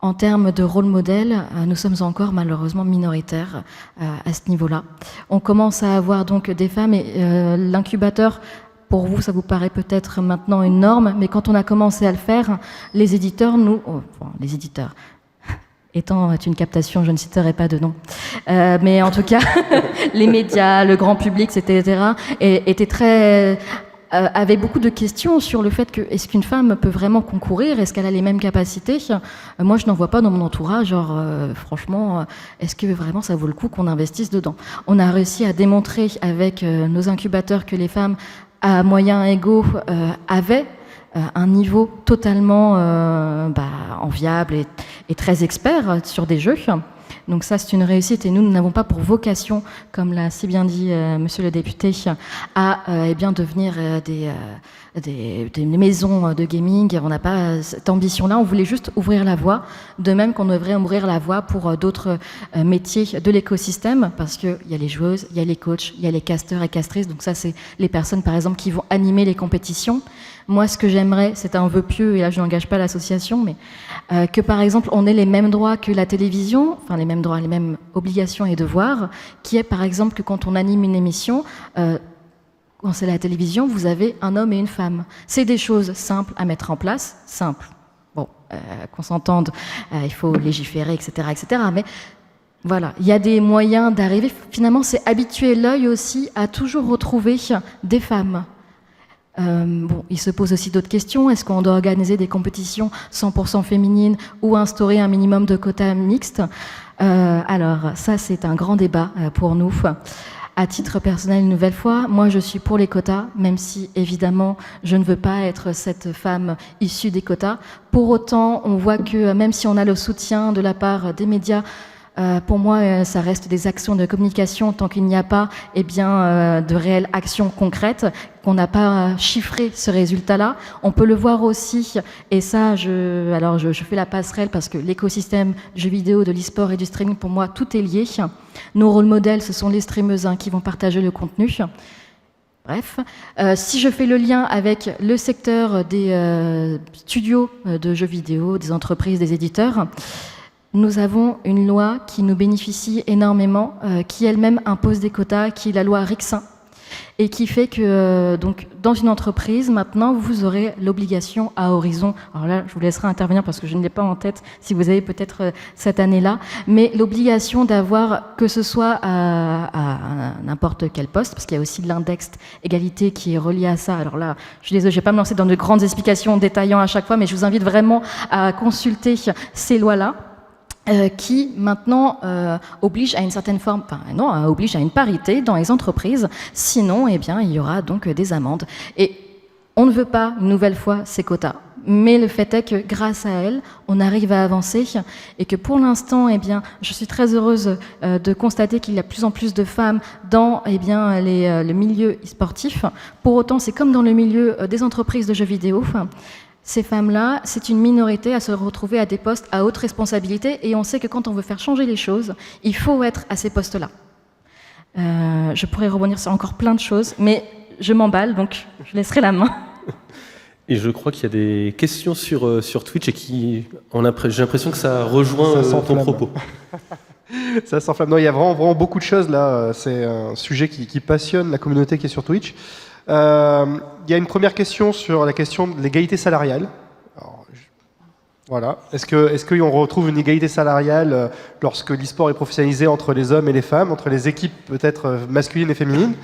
En termes de rôle modèle, nous sommes encore malheureusement minoritaires à ce niveau-là. On commence à avoir donc des femmes et l'incubateur. Pour vous, ça vous paraît peut-être maintenant une norme, mais quand on a commencé à le faire, les éditeurs, les éditeurs, étant une captation, je ne citerai pas de nom, mais en tout cas, les médias, le grand public, etc., avaient beaucoup de questions sur le fait que est-ce qu'une femme peut vraiment concourir, est-ce qu'elle a les mêmes capacités. Moi, je n'en vois pas dans mon entourage. Franchement, est-ce que vraiment ça vaut le coup qu'on investisse dedans? On a réussi à démontrer avec nos incubateurs que les femmes à moyens égaux avaient un niveau totalement enviable et très expert sur des jeux. Donc ça, c'est une réussite et nous n'avons pas pour vocation, comme l'a si bien dit monsieur le député, à devenir des maisons de gaming. On n'a pas cette ambition-là, on voulait juste ouvrir la voie, de même qu'on devrait ouvrir la voie pour d'autres métiers de l'écosystème, parce qu'il y a les joueuses, il y a les coachs, il y a les casteurs et castrices, donc ça c'est les personnes par exemple qui vont animer les compétitions. Moi, ce que j'aimerais, c'est un vœu pieux, et là je n'engage pas l'association, mais que par exemple on ait les mêmes droits que la télévision, enfin les mêmes droits, les mêmes obligations et devoirs, qui est par exemple que quand on anime une émission, quand c'est la télévision, vous avez un homme et une femme. C'est des choses simples à mettre en place, simples. Bon, qu'on s'entende, il faut légiférer, etc., etc., mais voilà, il y a des moyens d'arriver. Finalement, c'est habituer l'œil aussi à toujours retrouver des femmes. Il se pose aussi d'autres questions. Est-ce qu'on doit organiser des compétitions 100% féminines ou instaurer un minimum de quotas mixtes? Alors, ça, c'est un grand débat pour nous. À titre personnel, une nouvelle fois, moi, je suis pour les quotas, même si, évidemment, je ne veux pas être cette femme issue des quotas. Pour autant, on voit que même si on a le soutien de la part des médias, pour moi, ça reste des actions de communication tant qu'il n'y a pas de réelles actions concrètes, qu'on n'a pas chiffré ce résultat-là. On peut le voir aussi, et ça, je fais la passerelle parce que l'écosystème du jeu vidéo, de l'e-sport et du streaming, pour moi, tout est lié. Nos rôles modèles, ce sont les streameuses qui vont partager le contenu. Bref, si je fais le lien avec le secteur des studios de jeux vidéo, des entreprises, des éditeurs, nous avons une loi qui nous bénéficie énormément, qui elle-même impose des quotas, qui est la loi Rixin, et qui fait que donc dans une entreprise, maintenant, vous aurez l'obligation à horizon, alors là, je vous laisserai intervenir parce que je ne l'ai pas en tête, si vous avez peut-être cette année-là, mais l'obligation d'avoir, que ce soit à n'importe quel poste, parce qu'il y a aussi l'index égalité qui est relié à ça. Alors là, je suis désolée, je ne vais pas me lancer dans de grandes explications détaillant à chaque fois, mais je vous invite vraiment à consulter ces lois-là. Qui maintenant oblige à une certaine forme, oblige à une parité dans les entreprises. Sinon, il y aura donc des amendes. Et on ne veut pas une nouvelle fois ces quotas. Mais le fait est que grâce à elles, on arrive à avancer et que pour l'instant, je suis très heureuse de constater qu'il y a de plus en plus de femmes dans le milieu sportif. Pour autant, c'est comme dans le milieu des entreprises de jeux vidéo. Ces femmes-là, c'est une minorité à se retrouver à des postes à haute responsabilité et on sait que quand on veut faire changer les choses, il faut être à ces postes-là. Je pourrais rebondir sur encore plein de choses, mais je m'emballe, donc je laisserai la main. Et je crois qu'il y a des questions sur Twitch et j'ai l'impression que ça rejoint ton propos. Ça s'enflamme. Non, il y a vraiment beaucoup de choses là. C'est un sujet qui passionne la communauté qui est sur Twitch. Il y a une première question sur la question de l'égalité salariale. Alors, voilà. Est-ce qu'on retrouve une égalité salariale lorsque l'e-sport est professionnalisé entre les hommes et les femmes, entre les équipes peut-être masculines et féminines?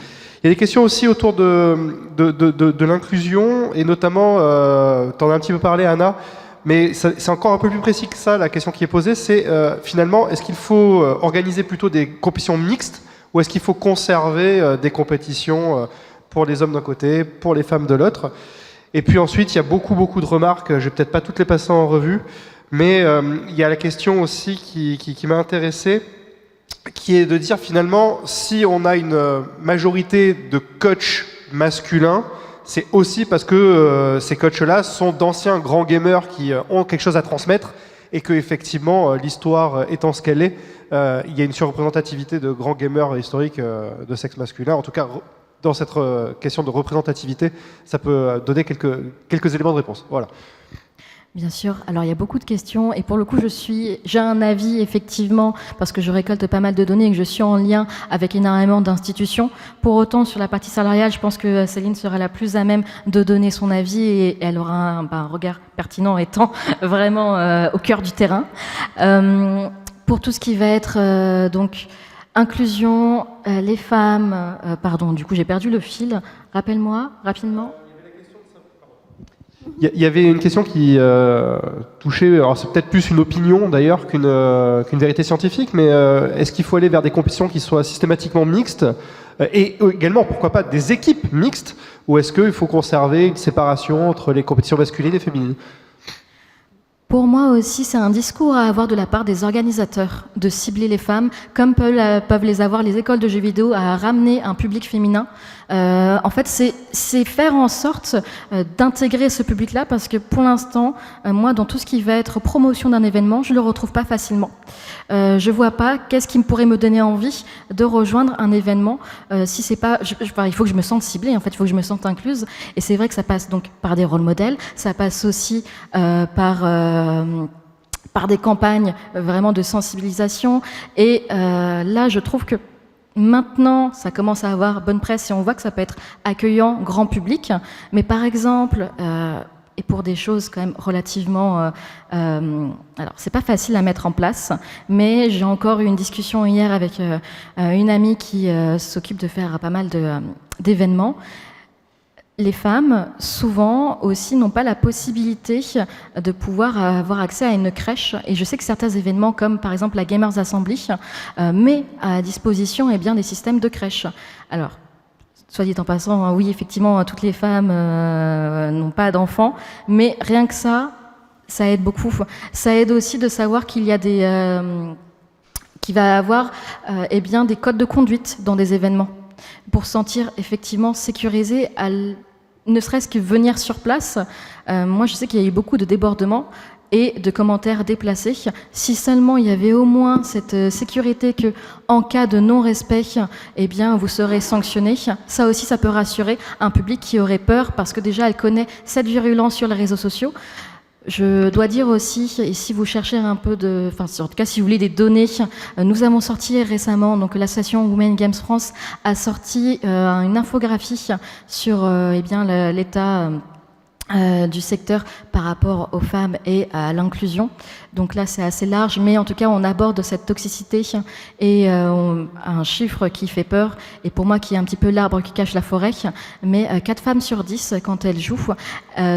Il y a des questions aussi autour de l'inclusion, et notamment, tu en as un petit peu parlé, Anna, mais c'est encore un peu plus précis que ça, la question qui est posée, c'est finalement, est-ce qu'il faut organiser plutôt des compétitions mixtes, ou est-ce qu'il faut conserver des compétitions pour les hommes d'un côté, pour les femmes de l'autre? Et puis ensuite, il y a beaucoup de remarques, je vais peut-être pas toutes les passer en revue, mais il y a la question aussi qui m'a intéressé, qui est de dire finalement, si on a une majorité de coachs masculins, c'est aussi parce que ces coachs-là sont d'anciens grands gamers qui ont quelque chose à transmettre, et que effectivement, l'histoire étant ce qu'elle est, il y a une surreprésentativité de grands gamers historiques de sexe masculin. En tout cas, dans cette question de représentativité, ça peut donner quelques éléments de réponse. Voilà. Bien sûr. Alors, il y a beaucoup de questions et pour le coup, j'ai un avis effectivement parce que je récolte pas mal de données et que je suis en lien avec énormément d'institutions. Pour autant, sur la partie salariale, je pense que Céline sera la plus à même de donner son avis et elle aura un regard pertinent étant vraiment au cœur du terrain. Pour tout ce qui va être donc inclusion, les femmes, pardon, du coup j'ai perdu le fil. Rappelle-moi rapidement. Il y avait une question qui touchait, alors c'est peut-être plus une opinion d'ailleurs qu'une vérité scientifique, mais est-ce qu'il faut aller vers des compétitions qui soient systématiquement mixtes et également, pourquoi pas, des équipes mixtes, ou est-ce qu'il faut conserver une séparation entre les compétitions masculines et féminines? Pour moi aussi, c'est un discours à avoir de la part des organisateurs, de cibler les femmes, comme peuvent les avoir les écoles de jeux vidéo, à ramener un public féminin. En fait, c'est faire en sorte d'intégrer ce public-là, parce que pour l'instant, moi, dans tout ce qui va être promotion d'un événement, je le retrouve pas facilement. Je vois pas qu'est-ce qui pourrait me donner envie de rejoindre un événement si c'est pas. Il faut que je me sente ciblée, en fait, il faut que je me sente incluse. Et c'est vrai que ça passe donc par des rôles modèles, ça passe aussi par des campagnes vraiment de sensibilisation. Et là, je trouve que maintenant, ça commence à avoir bonne presse et on voit que ça peut être accueillant, grand public. Mais par exemple, et pour des choses quand même relativement... alors, c'est pas facile à mettre en place, mais j'ai encore eu une discussion hier avec une amie qui s'occupe de faire pas mal d'événements. Les femmes, souvent aussi, n'ont pas la possibilité de pouvoir avoir accès à une crèche. Et je sais que certains événements, comme par exemple la Gamers Assembly, met à disposition des systèmes de crèche. Alors, soit dit en passant, oui, effectivement, toutes les femmes n'ont pas d'enfants, mais rien que ça aide beaucoup. Ça aide aussi de savoir qu'il y a qu'il va y avoir des codes de conduite dans des événements, pour se sentir effectivement sécurisé ne serait-ce que venir sur place. Moi, je sais qu'il y a eu beaucoup de débordements et de commentaires déplacés. Si seulement il y avait au moins cette sécurité que, en cas de non-respect, vous serez sanctionné. Ça aussi, ça peut rassurer un public qui aurait peur parce que déjà, elle connaît cette virulence sur les réseaux sociaux. Je dois dire aussi, et si vous cherchez un peu en tout cas si vous voulez des données, nous avons sorti récemment, donc l'association Women Games France a sorti une infographie sur l'état du secteur par rapport aux femmes et à l'inclusion. Donc là, c'est assez large, mais en tout cas, on aborde cette toxicité et un chiffre qui fait peur, et pour moi, qui est un petit peu l'arbre qui cache la forêt, mais 4 femmes sur 10, quand elles jouent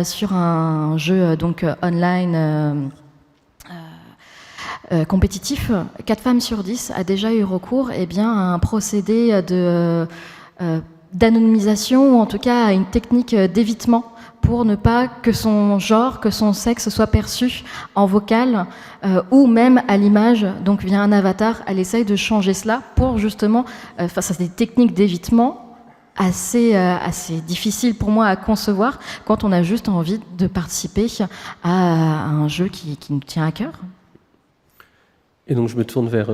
sur un jeu online compétitif, 4 femmes sur 10 a déjà eu recours à un procédé d'anonymisation, ou en tout cas à une technique d'évitement, pour ne pas que son genre, que son sexe soit perçu en vocal ou même à l'image, donc via un avatar. Elle essaye de changer cela pour justement, ça c'est des techniques d'évitement assez difficiles pour moi à concevoir quand on a juste envie de participer à un jeu qui nous tient à cœur. Et donc je me tourne vers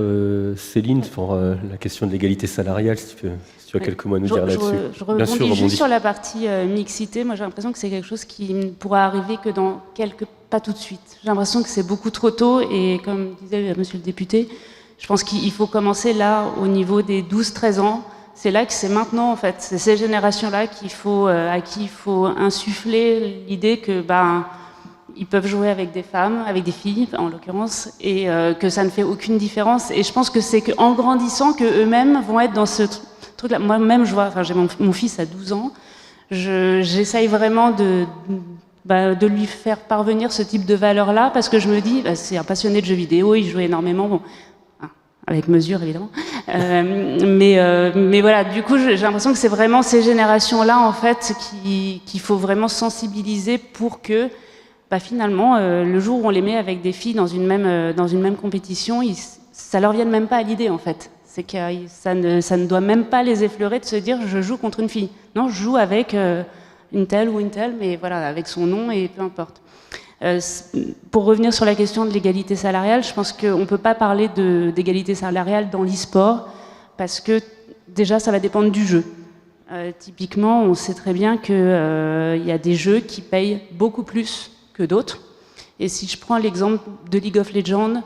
Céline pour la question de l'égalité salariale, si tu as quelques mots à nous dire là-dessus. Je rebondis juste sur la partie mixité. Moi j'ai l'impression que c'est quelque chose qui ne pourra arriver que pas tout de suite. J'ai l'impression que c'est beaucoup trop tôt, et comme disait monsieur le député, Je pense qu'il faut commencer là, au niveau des 12-13 ans. C'est là que c'est maintenant, en fait. C'est ces générations-là à qui il faut insuffler l'idée que ils peuvent jouer avec des femmes, avec des filles, en l'occurrence, et que ça ne fait aucune différence. Et je pense que c'est qu'en grandissant qu'eux-mêmes vont être dans ce truc-là. Moi-même, je vois, enfin, j'ai mon fils à 12 ans, j'essaye vraiment de lui faire parvenir ce type de valeurs-là, parce que je me dis, c'est un passionné de jeux vidéo, il joue énormément, bon, avec mesure évidemment, mais voilà, du coup j'ai l'impression que c'est vraiment ces générations-là en fait qu'il faut vraiment sensibiliser pour que finalement le jour où on les met avec des filles dans une même compétition, ça leur vienne même pas à l'idée en fait. C'est que ça ne doit même pas les effleurer de se dire je joue contre une fille. Non, je joue avec une telle ou une telle, mais voilà, avec son nom et peu importe. Pour revenir sur la question de l'égalité salariale, je pense qu'on ne peut pas parler d'égalité salariale dans l'e-sport parce que déjà ça va dépendre du jeu. Typiquement, on sait très bien qu'il y a des jeux qui payent beaucoup plus que d'autres. Et si je prends l'exemple de League of Legends,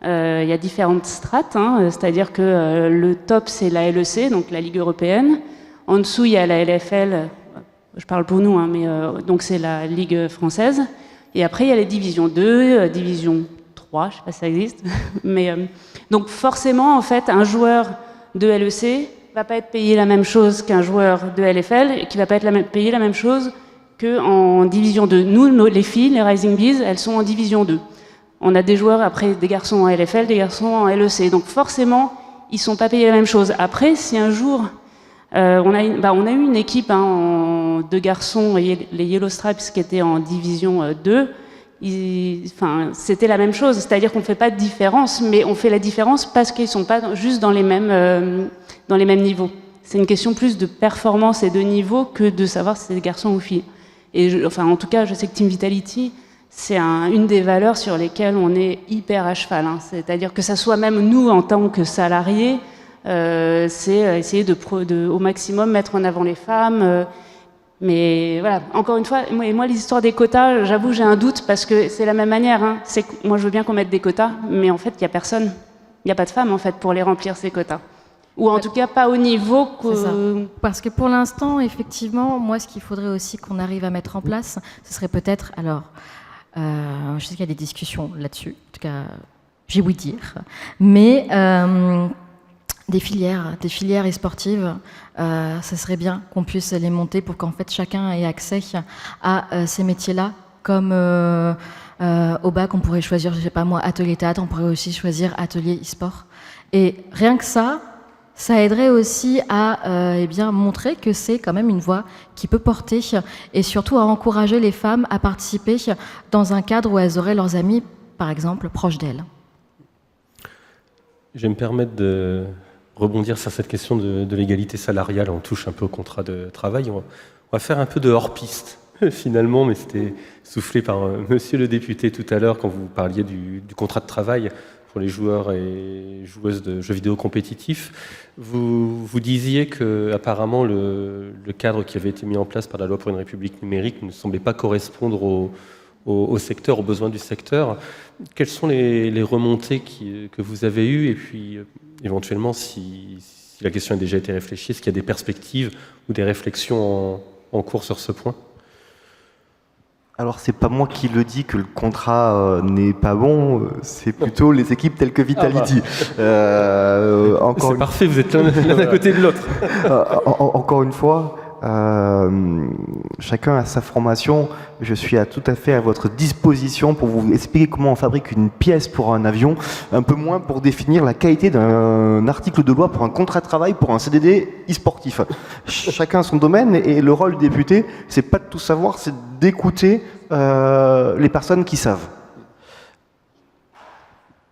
il y a différentes strates, c'est-à-dire que le top c'est la LEC, donc la Ligue européenne. En dessous il y a la LFL, je parle pour nous, mais donc c'est la Ligue française. Et après, il y a les divisions 2, division 3, je ne sais pas si ça existe. Mais, donc forcément, en fait, un joueur de LEC ne va pas être payé la même chose qu'un joueur de LFL et qui ne va pas être payé la même chose qu'en division 2. Nous, les filles, les Rising Bees, elles sont en division 2. On a des joueurs, après, des garçons en LFL, des garçons en LEC. Donc forcément, ils ne sont pas payés la même chose. Après, si un jour... on a eu une équipe de garçons, les Yellow Stripes, qui étaient en division 2. C'était la même chose, c'est-à-dire qu'on ne fait pas de différence, mais on fait la différence parce qu'ils ne sont pas juste dans les mêmes niveaux. C'est une question plus de performance et de niveau que de savoir si c'est des garçons ou filles. Et en tout cas, je sais que Team Vitality, c'est une des valeurs sur lesquelles on est hyper à cheval. C'est-à-dire que ça soit même nous, en tant que salariés, c'est essayer de au maximum mettre en avant les femmes. Mais voilà, encore une fois, moi l'histoire des quotas, j'avoue, j'ai un doute parce que c'est la même manière. Moi, je veux bien qu'on mette des quotas, mais en fait, il n'y a personne. Il n'y a pas de femmes, en fait, pour les remplir, ces quotas. Ou en tout cas, pas au niveau que... C'est ça. Parce que pour l'instant, effectivement, moi, ce qu'il faudrait aussi qu'on arrive à mettre en place, ce serait peut-être... Alors, je sais qu'il y a des discussions là-dessus. En tout cas, j'ai ouï dire. Mais... des filières e-sportives, ça serait bien qu'on puisse les monter pour qu'en fait chacun ait accès à ces métiers-là. Comme au bac, on pourrait choisir, je sais pas moi, atelier théâtre, on pourrait aussi choisir atelier e-sport. Et rien que ça aiderait aussi à montrer que c'est quand même une voie qui peut porter et surtout à encourager les femmes à participer dans un cadre où elles auraient leurs amis, par exemple, proches d'elles. Je vais me permettre de rebondir sur cette question de l'égalité salariale. On touche un peu au contrat de travail. On va faire un peu de hors-piste, finalement, mais c'était soufflé par monsieur le député tout à l'heure quand vous parliez du contrat de travail pour les joueurs et joueuses de jeux vidéo compétitifs. Vous disiez que apparemment le cadre qui avait été mis en place par la loi pour une république numérique ne semblait pas correspondre au secteur, aux besoins du secteur. Quelles sont les remontées que vous avez eues et puis éventuellement, si la question a déjà été réfléchie, est-ce qu'il y a des perspectives ou des réflexions en cours sur ce point ? Alors, c'est pas moi qui le dis que le contrat n'est pas bon, c'est plutôt les équipes telles que Vitality. C'est parfait, vous êtes l'un à côté de l'autre. Encore une fois, chacun a sa formation. Je suis tout à fait à votre disposition pour vous expliquer comment on fabrique une pièce pour un avion, un peu moins pour définir la qualité d'un article de loi pour un contrat de travail, pour un CDD e-sportif. Chacun son domaine et le rôle du député, c'est pas de tout savoir, c'est d'écouter les personnes qui savent.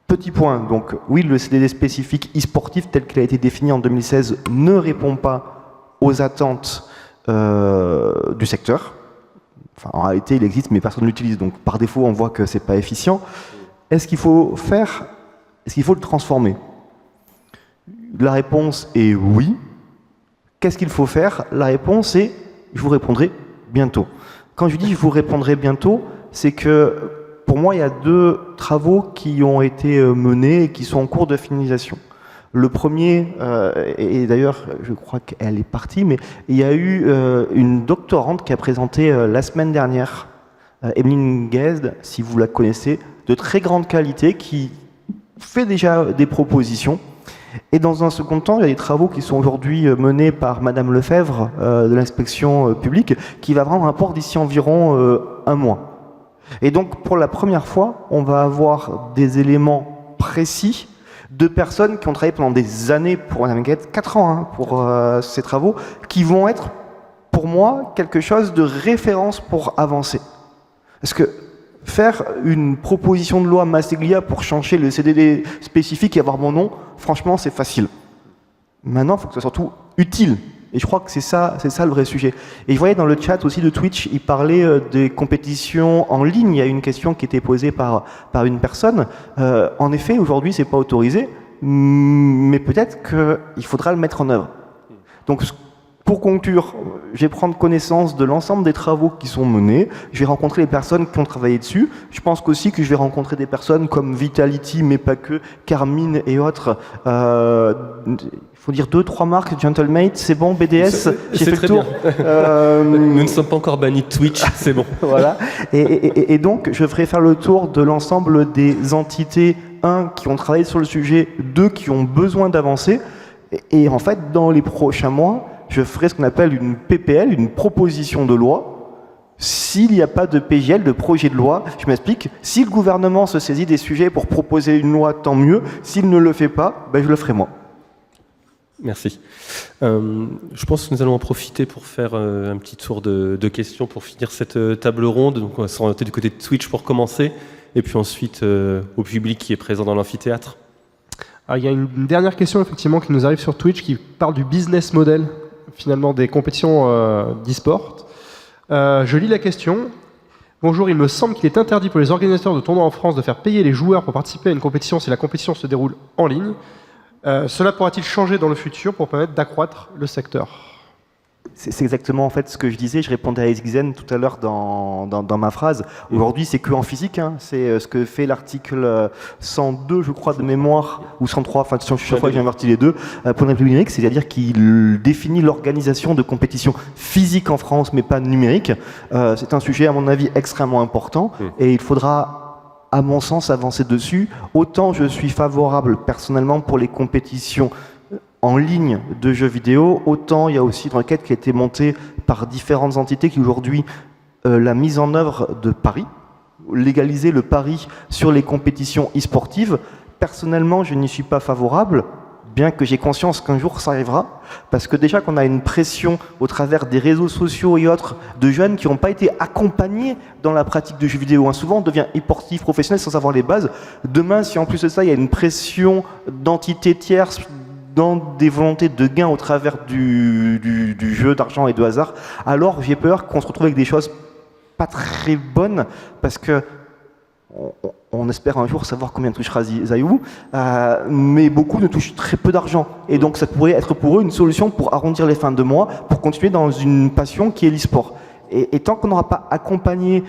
Petit point, donc oui, le CDD spécifique e-sportif tel qu'il a été défini en 2016 ne répond pas aux attentes du secteur. Enfin, en réalité, il existe, mais personne ne l'utilise. Donc, par défaut, on voit que c'est pas efficient. Est-ce qu'il faut le transformer? La réponse est oui. Qu'est-ce qu'il faut faire? La réponse est, je vous répondrai bientôt. Quand je dis je vous répondrai bientôt, c'est que pour pour moi, il y a 2 travaux qui ont été menés et qui sont en cours de finalisation. Le premier, et d'ailleurs, je crois qu'elle est partie, mais il y a eu une doctorante qui a présenté la semaine dernière, Emeline Guesde, si vous la connaissez, de très grande qualité, qui fait déjà des propositions. Et dans un second temps, il y a des travaux qui sont aujourd'hui menés par Madame Lefebvre de l'inspection publique, qui va avoir un rapport d'ici environ 1 mois. Et donc, pour la première fois, on va avoir des éléments précis de personnes qui ont travaillé pendant des années pour Madame Guesde, 4 ans pour ces travaux, qui vont être, pour moi, quelque chose de référence pour avancer. Parce que faire une proposition de loi Masséglia pour changer le CDD spécifique et avoir mon nom, franchement, c'est facile. Maintenant, il faut que ce soit surtout utile. Et je crois que c'est ça le vrai sujet. Et je voyais dans le chat aussi de Twitch, il parlait des compétitions en ligne. Il y a une question qui était posée par une personne. En effet, aujourd'hui, c'est pas autorisé, mais peut-être qu'il faudra le mettre en œuvre. Donc, pour conclure, je vais prendre connaissance de l'ensemble des travaux qui sont menés. Je vais rencontrer les personnes qui ont travaillé dessus. Je pense aussi que je vais rencontrer des personnes comme Vitality, mais pas que, Carmine et autres. Il faut dire 2-3 marques, Gentlemate, c'est bon, BDS, j'ai fait le tour. Nous ne sommes pas encore bannis de Twitch, c'est bon. Voilà. Et donc, je ferai faire le tour de l'ensemble des entités, 1, qui ont travaillé sur le sujet, 2, qui ont besoin d'avancer. Et en fait, dans les prochains mois, je ferai ce qu'on appelle une PPL, une proposition de loi. S'il n'y a pas de PJL, de projet de loi, je m'explique, si le gouvernement se saisit des sujets pour proposer une loi, tant mieux. S'il ne le fait pas, je le ferai moi. Merci. Je pense que nous allons en profiter pour faire un petit tour de questions pour finir cette table ronde. Donc on va s'orienter du côté de Twitch pour commencer, et puis ensuite au public qui est présent dans l'amphithéâtre. Alors, il y a une dernière question effectivement qui nous arrive sur Twitch qui parle du business model finalement des compétitions d'e-sport. Je lis la question. Bonjour, il me semble qu'il est interdit pour les organisateurs de tournois en France de faire payer les joueurs pour participer à une compétition si la compétition se déroule en ligne. Cela pourra-t-il changer dans le futur pour permettre d'accroître le secteur ? C'est exactement en fait ce que je disais, je répondais à Exxen tout à l'heure dans ma phrase. Aujourd'hui, c'est que en physique, c'est ce que fait l'article 102, je crois, de mémoire, ou 103, enfin, chaque fois que j'ai inverti les deux, pour une république numérique, c'est-à-dire qu'il définit l'organisation de compétitions physiques en France, mais pas numériques. C'est un sujet, à mon avis, extrêmement important, et il faudra, à mon sens, avancer dessus. Autant je suis favorable, personnellement, pour les compétitions en ligne de jeux vidéo, autant il y a aussi une enquête qui a été montée par différentes entités qui aujourd'hui la mise en œuvre de paris, légaliser le pari sur les compétitions e-sportives. Personnellement, je n'y suis pas favorable, bien que j'ai conscience qu'un jour ça arrivera, parce que déjà qu'on a une pression au travers des réseaux sociaux et autres de jeunes qui n'ont pas été accompagnés dans la pratique de jeux vidéo. Souvent on devient e-sportif professionnel sans savoir les bases. Demain, si en plus de ça il y a une pression d'entités tierces dans des volontés de gain au travers du jeu d'argent et de hasard, alors j'ai peur qu'on se retrouve avec des choses pas très bonnes, parce que on espère un jour savoir combien touchera Zayou, mais beaucoup ne touchent très peu d'argent. Et donc ça pourrait être pour eux une solution pour arrondir les fins de mois, pour continuer dans une passion qui est l'e-sport. Et tant qu'on n'aura pas accompagné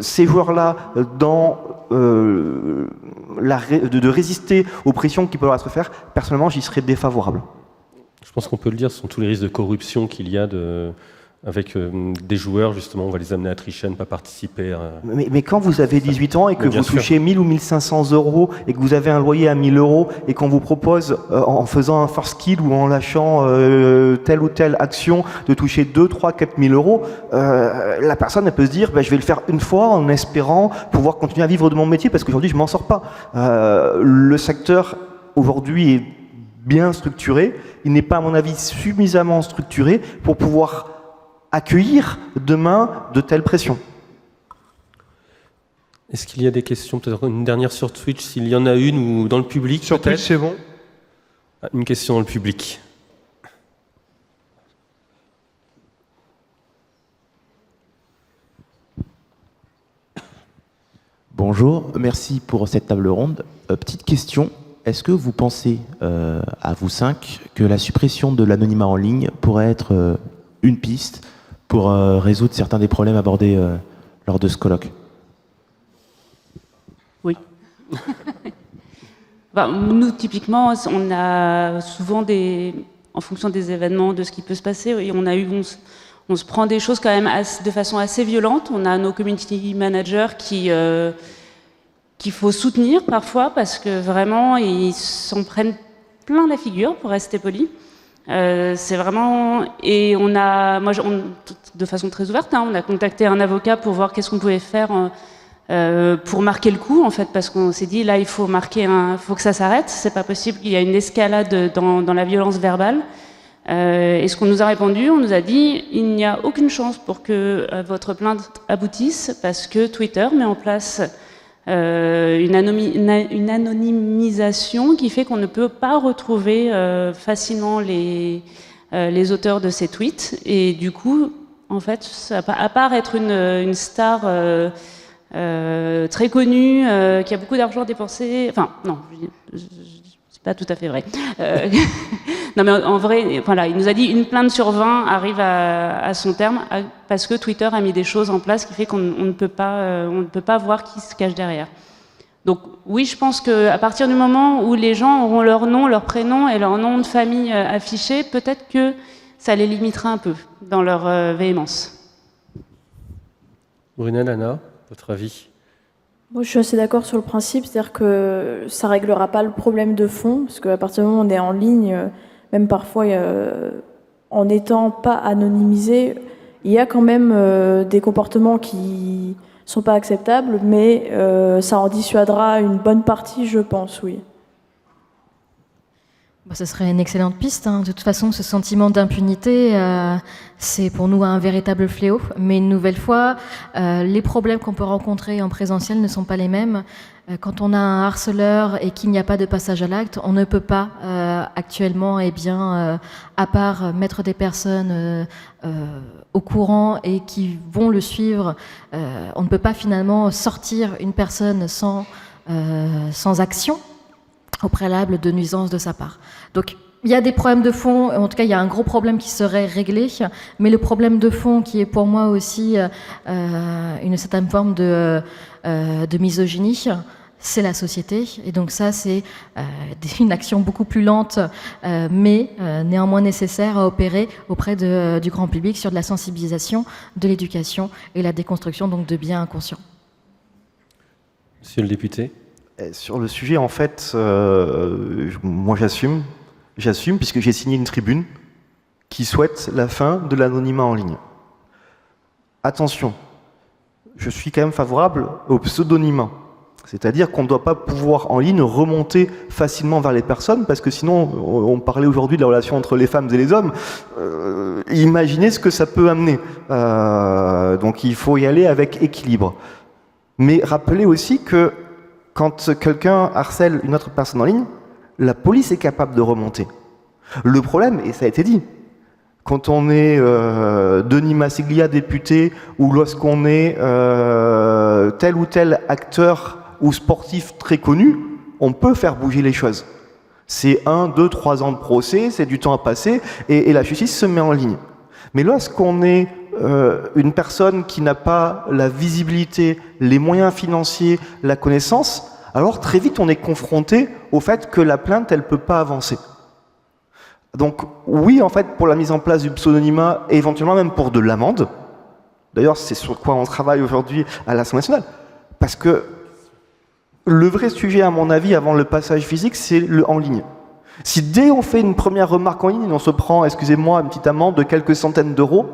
ces joueurs-là dans de résister aux pressions qui peuvent être faites, personnellement, j'y serais défavorable. Je pense qu'on peut le dire, ce sont tous les risques de corruption qu'il y a avec des joueurs, justement, on va les amener à tricher, à ne pas participer. Mais quand vous avez 18 ans et que vous touchez 1000 ou 1500 euros et que vous avez un loyer à 1000 euros et qu'on vous propose, en faisant un first kill ou en lâchant telle ou telle action, de toucher 2, 3, 4 000 euros, la personne elle peut se dire je vais le faire une fois en espérant pouvoir continuer à vivre de mon métier parce qu'aujourd'hui je m'en sors pas. Le secteur aujourd'hui est bien structuré, il n'est pas à mon avis suffisamment structuré pour pouvoir accueillir demain de telles pressions. Est-ce qu'il y a des questions? Peut-être une dernière sur Twitch, s'il y en a une, ou dans le public. Sur Twitch, c'est bon. Une question dans le public. Bonjour, merci pour cette table ronde. Petite question, est-ce que vous pensez, à vous 5, que la suppression de l'anonymat en ligne pourrait être une piste pour résoudre certains des problèmes abordés lors de ce colloque? Nous, typiquement, on a souvent en fonction des événements, de ce qui peut se passer, et on se prend des choses quand même de façon assez violente. On a nos community managers qu'il faut soutenir parfois parce que vraiment ils s'en prennent plein la figure, pour rester poli. C'est vraiment, et de façon très ouverte, on a contacté un avocat pour voir qu'est-ce qu'on pouvait faire pour marquer le coup, en fait, parce qu'on s'est dit là il faut faut que ça s'arrête. C'est pas possible qu'il y ait une escalade dans la violence verbale. Et ce qu'on nous a répondu, on nous a dit il n'y a aucune chance pour que votre plainte aboutisse parce que Twitter met en place une anonymisation qui fait qu'on ne peut pas retrouver facilement les auteurs de ces tweets. Et du coup, en fait, à part être une star très connue, qui a beaucoup d'argent dépensé, enfin, non, c'est pas tout à fait vrai. Non, mais en vrai, voilà, il nous a dit une plainte sur 20 arrive à son terme parce que Twitter a mis des choses en place qui fait qu'on ne peut pas voir qui se cache derrière. Donc oui, je pense qu'à partir du moment où les gens auront leur nom, leur prénom et leur nom de famille affichés, peut-être que ça les limitera un peu dans leur véhémence. Bruna, Lana, votre avis? Moi, je suis assez d'accord sur le principe, c'est-à-dire que ça réglera pas le problème de fond, parce qu'à partir du moment où on est en ligne, même parfois, en n'étant pas anonymisé, il y a quand même des comportements qui sont pas acceptables, mais ça en dissuadera une bonne partie, je pense, oui. Ce serait une excellente piste. De toute façon, ce sentiment d'impunité, c'est pour nous un véritable fléau. Mais une nouvelle fois, les problèmes qu'on peut rencontrer en présentiel ne sont pas les mêmes. Quand on a un harceleur et qu'il n'y a pas de passage à l'acte, on ne peut pas actuellement, à part mettre des personnes au courant et qui vont le suivre, on ne peut pas finalement sortir une personne sans action au préalable de nuisance de sa part. Donc, il y a des problèmes de fond, en tout cas, il y a un gros problème qui serait réglé, mais le problème de fond qui est pour moi aussi une certaine forme de misogynie, c'est la société. Et donc ça, c'est une action beaucoup plus lente, mais néanmoins nécessaire à opérer auprès du grand public sur de la sensibilisation, de l'éducation et la déconstruction donc de biens inconscients. Monsieur le député. Sur le sujet, en fait, moi j'assume, puisque j'ai signé une tribune qui souhaite la fin de l'anonymat en ligne. Attention, je suis quand même favorable au pseudonymat, c'est-à-dire qu'on ne doit pas pouvoir en ligne remonter facilement vers les personnes, parce que sinon, on parlait aujourd'hui de la relation entre les femmes et les hommes, imaginez ce que ça peut amener. Donc il faut y aller avec équilibre. Mais rappelez aussi que quand quelqu'un harcèle une autre personne en ligne, la police est capable de remonter. Le problème, et ça a été dit, quand on est Denis Massiglia, député, ou lorsqu'on est tel ou tel acteur ou sportif très connu, on peut faire bouger les choses. C'est 1, 2, 3 ans de procès, c'est du temps à passer, et la justice se met en ligne. Mais lorsqu'on est une personne qui n'a pas la visibilité, les moyens financiers, la connaissance, alors très vite on est confronté au fait que la plainte, elle ne peut pas avancer. Donc oui, en fait, pour la mise en place du pseudonymat, et éventuellement même pour de l'amende, d'ailleurs c'est sur quoi on travaille aujourd'hui à l'Assemblée nationale, parce que le vrai sujet, à mon avis, avant le passage physique, c'est le en ligne. Si dès on fait une première remarque en ligne, on se prend, excusez-moi, une petite amende de quelques centaines d'euros,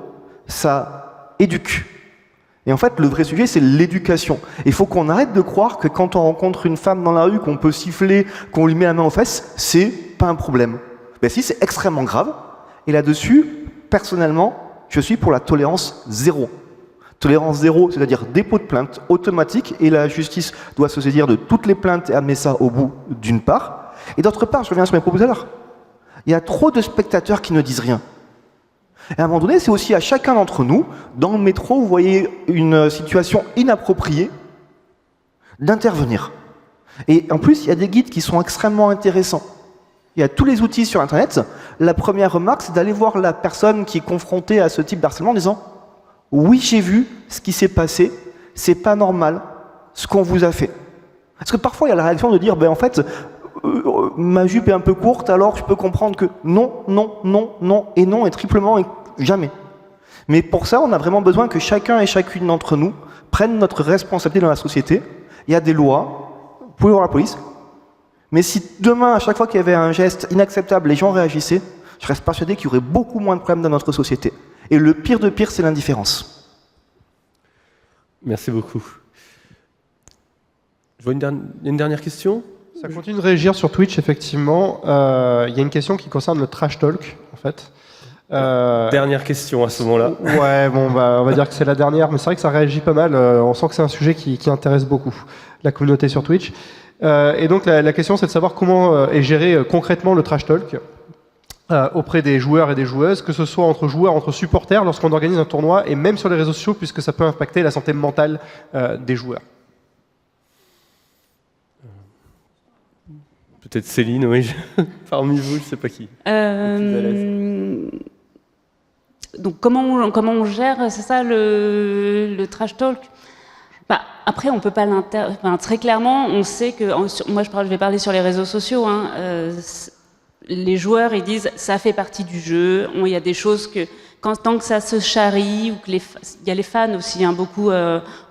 ça éduque. Et en fait, le vrai sujet, c'est l'éducation. Il faut qu'on arrête de croire que quand on rencontre une femme dans la rue, qu'on peut siffler, qu'on lui met la main aux fesses, c'est pas un problème. Ben si, c'est extrêmement grave. Et là-dessus, personnellement, je suis pour la tolérance zéro. Tolérance zéro, c'est-à-dire dépôt de plainte automatique, et la justice doit se saisir de toutes les plaintes et amener ça au bout, d'une part. Et d'autre part, je reviens sur mes propos tout à l'heure, il y a trop de spectateurs qui ne disent rien. Et à un moment donné, c'est aussi à chacun d'entre nous, dans le métro, vous voyez une situation inappropriée, d'intervenir. Et en plus, il y a des guides qui sont extrêmement intéressants. Il y a tous les outils sur Internet. La première remarque, c'est d'aller voir la personne qui est confrontée à ce type d'harcèlement en disant « Oui, j'ai vu ce qui s'est passé, c'est pas normal ce qu'on vous a fait. » Parce que parfois, il y a la réaction de dire, en fait, ma jupe est un peu courte, alors je peux comprendre que non, non, non, non, et non, et triplement, et jamais. Mais pour ça, on a vraiment besoin que chacun et chacune d'entre nous prenne notre responsabilité dans la société. Il y a des lois, vous pouvez voir la police, mais si demain, à chaque fois qu'il y avait un geste inacceptable, les gens réagissaient, je reste persuadé qu'il y aurait beaucoup moins de problèmes dans notre société. Et le pire de pire, c'est l'indifférence. Merci beaucoup. Je vois une dernière question. Ça continue de réagir sur Twitch, effectivement. Il y a une question qui concerne le trash talk, en fait. Dernière question à ce moment-là. Ouais, bon, on va dire que c'est la dernière, mais c'est vrai que ça réagit pas mal. On sent que c'est un sujet qui intéresse beaucoup la communauté sur Twitch. Et donc la question, c'est de savoir comment est géré concrètement le trash talk auprès des joueurs et des joueuses, que ce soit entre joueurs, entre supporters, lorsqu'on organise un tournoi, et même sur les réseaux sociaux, puisque ça peut impacter la santé mentale des joueurs. Peut-être Céline, oui. Parmi vous, je ne sais pas qui. Donc comment on gère, c'est ça, le trash talk? Après, on peut pas très clairement, on sait que... Moi, je vais parler sur les réseaux sociaux. Hein, les joueurs, ils disent, ça fait partie du jeu. Il y a des choses que... Tant que ça se charrie, ou que il y a les fans aussi, hein, beaucoup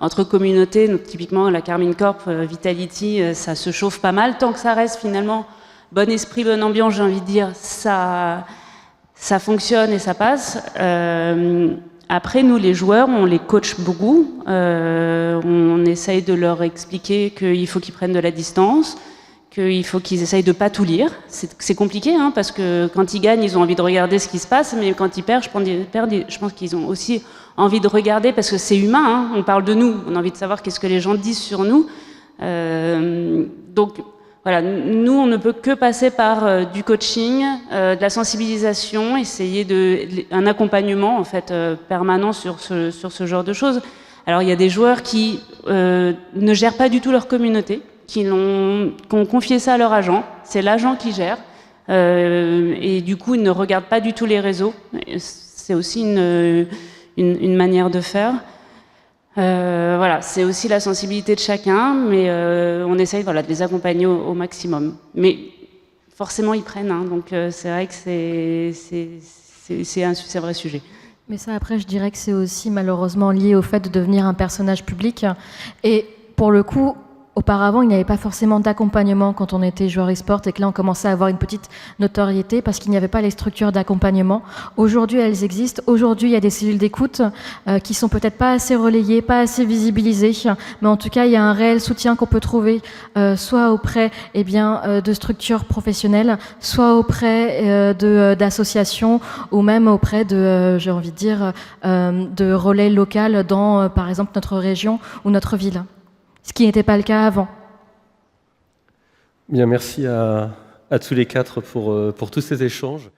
entre communautés, donc, typiquement la Carmine Corp, Vitality, ça se chauffe pas mal. Tant que ça reste finalement bon esprit, bonne ambiance, j'ai envie de dire, ça fonctionne et ça passe. Après, nous, les joueurs, on les coach beaucoup. On essaye de leur expliquer qu'il faut qu'ils prennent de la distance, qu'il faut qu'ils essayent de pas tout lire. C'est compliqué, hein, parce que quand ils gagnent, ils ont envie de regarder ce qui se passe, mais quand ils perdent, je pense qu'ils ont aussi envie de regarder, parce que c'est humain, hein, on parle de nous, on a envie de savoir qu'est-ce que les gens disent sur nous. Donc, voilà, nous, on ne peut que passer par du coaching, de la sensibilisation, essayer un accompagnement, en fait, permanent sur ce genre de choses. Alors, il y a des joueurs qui ne gèrent pas du tout leur communauté, qui ont confié ça à leur agent. C'est l'agent qui gère. Et du coup, ils ne regardent pas du tout les réseaux. C'est aussi une manière de faire. Voilà, c'est aussi la sensibilité de chacun, mais on essaye de les accompagner au maximum. Mais forcément, ils prennent. Hein, donc, c'est vrai que c'est un vrai sujet. Mais ça, après, je dirais que c'est aussi malheureusement lié au fait de devenir un personnage public. Et pour le coup, auparavant, il n'y avait pas forcément d'accompagnement quand on était joueur e-sport et que là, on commençait à avoir une petite notoriété parce qu'il n'y avait pas les structures d'accompagnement. Aujourd'hui, elles existent. Aujourd'hui, il y a des cellules d'écoute qui sont peut-être pas assez relayées, pas assez visibilisées, mais en tout cas, il y a un réel soutien qu'on peut trouver soit auprès de structures professionnelles, soit auprès d'associations ou même auprès de, j'ai envie de dire, de relais locaux dans, par exemple, notre région ou notre ville. Ce qui n'était pas le cas avant. Bien, merci à tous les quatre pour tous ces échanges.